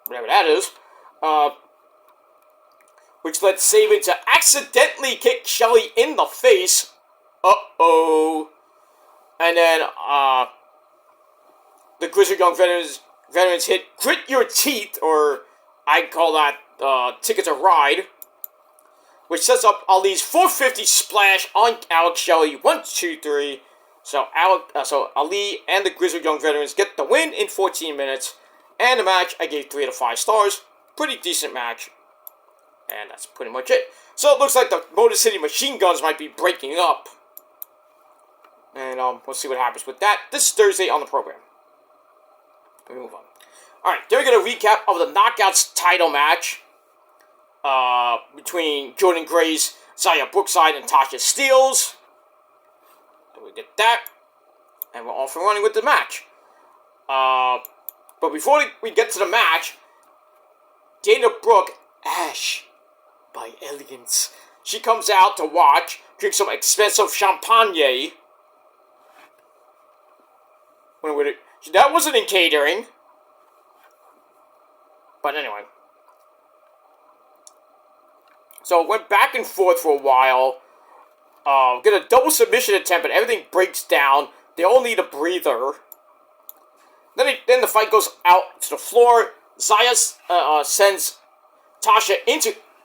whatever that is, which led Sabin to accidentally kick Shelley in the face. Uh-oh. And then, the Grizzled Young Veterans hit Grit Your Teeth, or I call that Ticket to Ride, which sets up Ali's 450 splash on Alex Shelley. 1, 2, 3. So Ali and the Grizzled Young Veterans get the win in 14 minutes. And the match, I gave 3 out of 5 stars. Pretty decent match. And that's pretty much it. So it looks like the Motor City Machine Guns might be breaking up. And we'll see what happens with that this Thursday on the program. Let me move on. Alright, then we get a recap of the Knockouts title match between Jordan Grace, Xia Brookside, and Tasha Steelz. And we get that. And we're off and running with the match. But before we get to the match, Dana Brooke, Ash, by Elegance. She comes out to watch, drink some expensive champagne. That wasn't in catering. But anyway. So it went back and forth for a while. Get a double submission attempt, but everything breaks down. They all need a breather. Then the fight goes out to the floor. Xia sends Tasha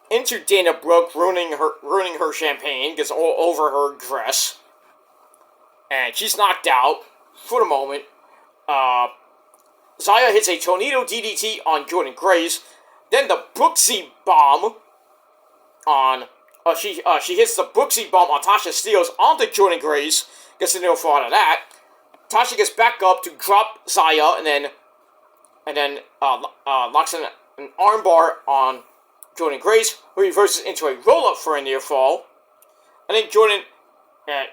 into Dana Brooke, ruining her champagne, gets all over her dress, and she's knocked out for the moment. Xia hits a tornado DDT on Jordan Grace. Then the Brooksy bomb on she hits the Brooksy bomb on Tasha Steelz onto Jordan Grace. Gets the nail fall out of that. Tasha gets back up to drop Xia, and then locks in an armbar on Jordan Grace, who reverses into a roll-up for a near fall. And then Jordan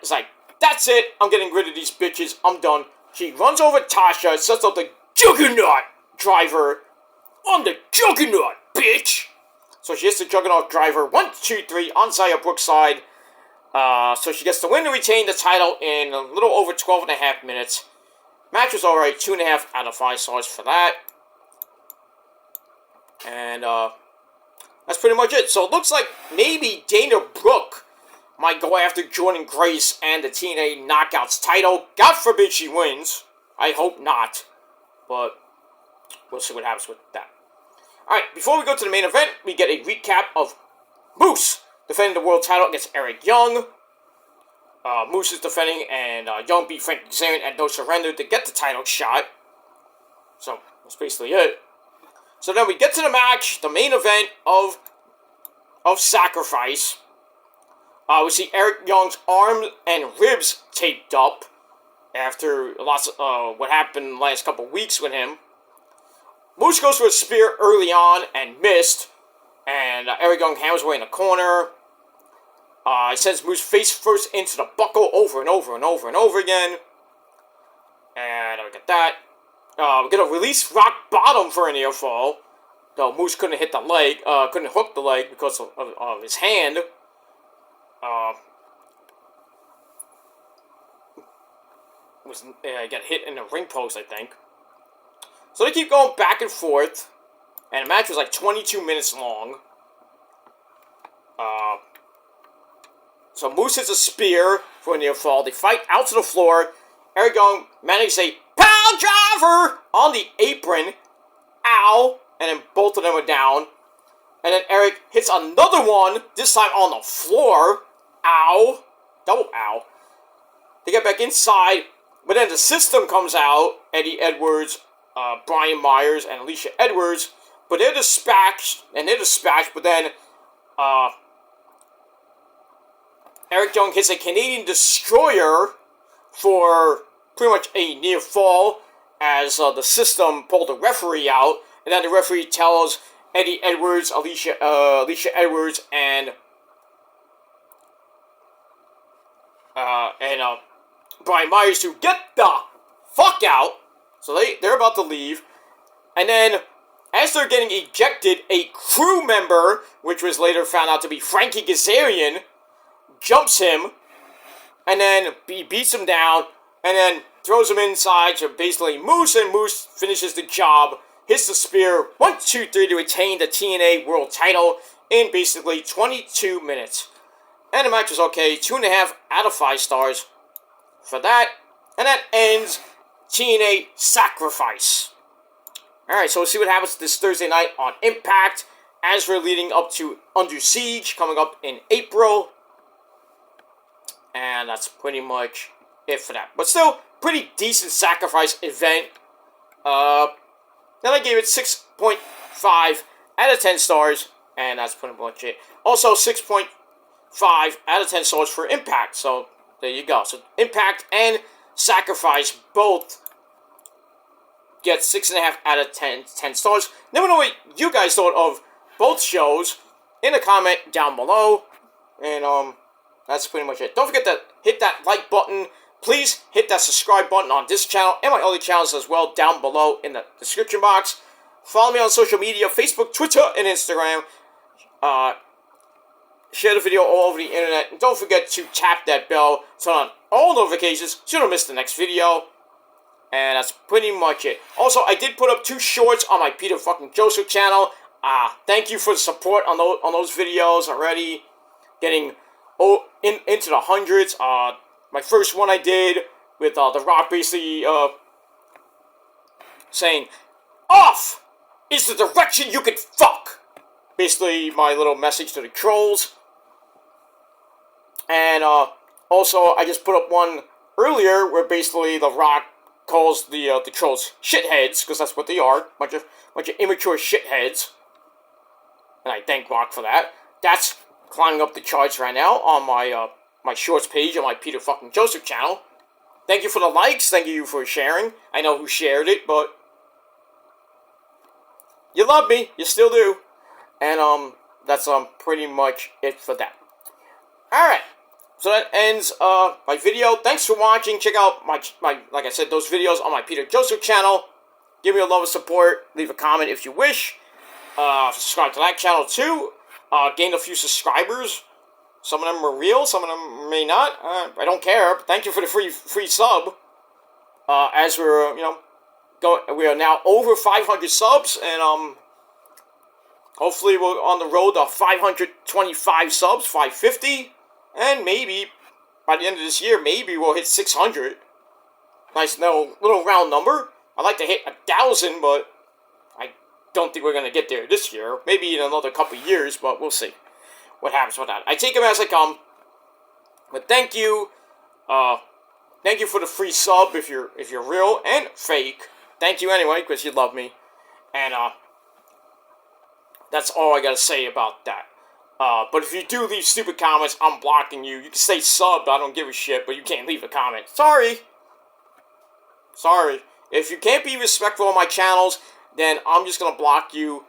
is like, "That's it, I'm getting rid of these bitches, I'm done." She runs over Tasha, sets up the Juggernaut driver on the Juggernaut, bitch! So she hits the Juggernaut driver, 1, 2, 3, on Xia Brookside. So she gets the win to retain the title in a little over 12.5 minutes. Match was alright, 2.5 out of 5 stars for that. And, that's pretty much it. So it looks like maybe Dana Brooke might go after Jordan Grace and the TNA Knockouts title. God forbid she wins. I hope not. But we'll see what happens with that. Alright, before we go to the main event, we get a recap of Moose defending the world title against Eric Young. Moose is defending, and Young beat Frankie Kazarian at No Surrender to get the title shot. So, that's basically it. So then we get to the match, the main event of Sacrifice. We see Eric Young's arms and ribs taped up after lots of what happened the last couple weeks with him. Moose goes for a spear early on and missed, and Eric Young hammers away in the corner. He sends Moose face first into the buckle over and over and over and over again. And we get that. We get a release rock bottom for a near fall. Though Moose couldn't hit the leg, couldn't hook the leg because of his hand. Got hit in the ring post, I think. So they keep going back and forth. And the match was like 22 minutes long. So Moose hits a spear for a near fall. They fight out to the floor. Eric Young manages a power driver on the apron. Ow. And then both of them are down. And then Eric hits another one, this time on the floor. Ow. Double ow. They get back inside. But then the system comes out. Eddie Edwards, Brian Myers, and Alicia Edwards. But they're dispatched. But then Eric Young hits a Canadian Destroyer for pretty much a near fall as the system pulled the referee out. And then the referee tells Eddie Edwards, Alicia Edwards, and Brian Myers to get the fuck out. So they're about to leave. And then, as they're getting ejected, a crew member, which was later found out to be Frankie Kazarian, jumps him, and then he beats him down, and then throws him inside to basically Moose, and Moose finishes the job, hits the spear, 1, 2, 3 to retain the TNA World title in basically 22 minutes. And the match was okay, 2.5 out of 5 stars for that, and that ends TNA Sacrifice. Alright, so we'll see what happens this Thursday night on Impact, as we're leading up to Under Siege, coming up in April. And that's pretty much it for that. But still, pretty decent Sacrifice event. Then I gave it 6.5 out of 10 stars, and that's pretty much it. Also, 6.5 out of 10 stars for Impact. So there you go. So Impact and Sacrifice both get 6.5 out of 10 stars. Let me know what you guys thought of both shows in a comment down below. And that's pretty much it. Don't forget to hit that like button. Please hit that subscribe button on this channel and my other channels as well down below in the description box. Follow me on social media, Facebook, Twitter, and Instagram. Share the video all over the internet. And don't forget to tap that bell, turn on all notifications so you don't miss the next video. And that's pretty much it. Also, I did put up 2 shorts on my Peter fucking Joseph channel. Thank you for the support on those videos already. Getting into the hundreds. My first one I did with The Rock basically saying, "Off is the direction you can fuck." Basically, my little message to the trolls. And also, I just put up one earlier where basically The Rock calls the trolls shitheads, because that's what they are, bunch of immature shitheads. And I thank Rock for that. That's climbing up the charts right now on my my shorts page on my Peter fucking Joseph channel. Thank you for the likes. Thank you for sharing. I know who shared it, but you love me. You still do. And that's pretty much it for that. All right. So that ends my video. Thanks for watching. Check out my like I said, those videos on my Peter Joseph channel. Give me a love and support. Leave a comment if you wish. Subscribe to that channel too. Gained a few subscribers. Some of them are real. Some of them may not. I don't care. But thank you for the free sub. As we're we are now over 500 subs, and hopefully we're on the road to 525 subs, 550. And maybe, by the end of this year, maybe we'll hit 600. Nice little round number. I'd like to hit 1,000, but I don't think we're going to get there this year. Maybe in another couple of years, but we'll see what happens with that. I take them as they come. But thank you. Thank you for the free sub if you're real and fake. Thank you anyway, because you love me. And that's all I got to say about that. But if you do leave stupid comments, I'm blocking you. You can stay subbed, I don't give a shit, but you can't leave a comment. Sorry. Sorry. If you can't be respectful on my channels, then I'm just going to block you.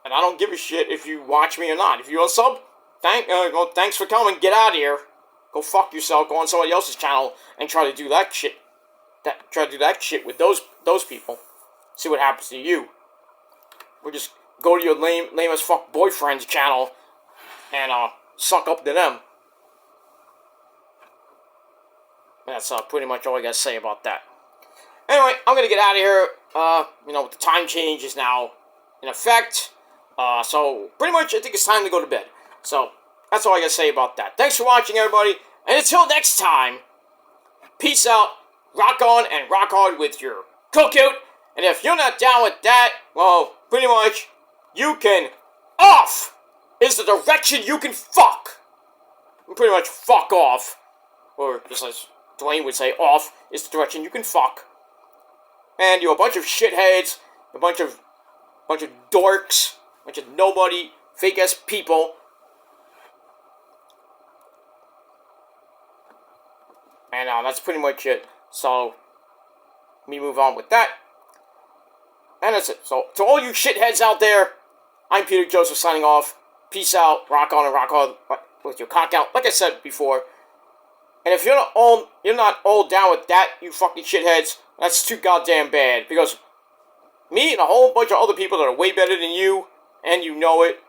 And I don't give a shit if you watch me or not. If you want sub, thanks for coming. Get out of here. Go fuck yourself. Go on somebody else's channel and try to do that shit. Try to do that shit with those people. See what happens to you. Or just go to your lame as fuck boyfriend's channel and suck up to them. That's pretty much all I gotta say about that. Anyway, I'm gonna get out of here. The time change is now in effect. So pretty much I think it's time to go to bed. So that's all I gotta say about that. Thanks for watching, everybody. And until next time, peace out, rock on and rock hard with your cookout. And if you're not down with that, well, pretty much you can off is the direction you can fuck. Pretty much fuck off. Or just as Dwayne would say, off is the direction you can fuck. And you're a bunch of shitheads, a bunch of dorks, a bunch of nobody, fake ass people. And that's pretty much it. So, let me move on with that. And that's it. So, to all you shitheads out there, I'm Peter Joseph signing off. Peace out. Rock on and rock hard with your cock out, like I said before. And if you're not all down with that, you fucking shitheads, that's too goddamn bad. Because me and a whole bunch of other people that are way better than you, and you know it,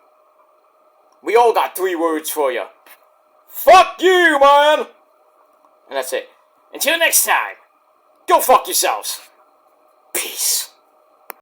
we all got 3 words for you. Fuck you, man! And that's it. Until next time, go fuck yourselves. Peace.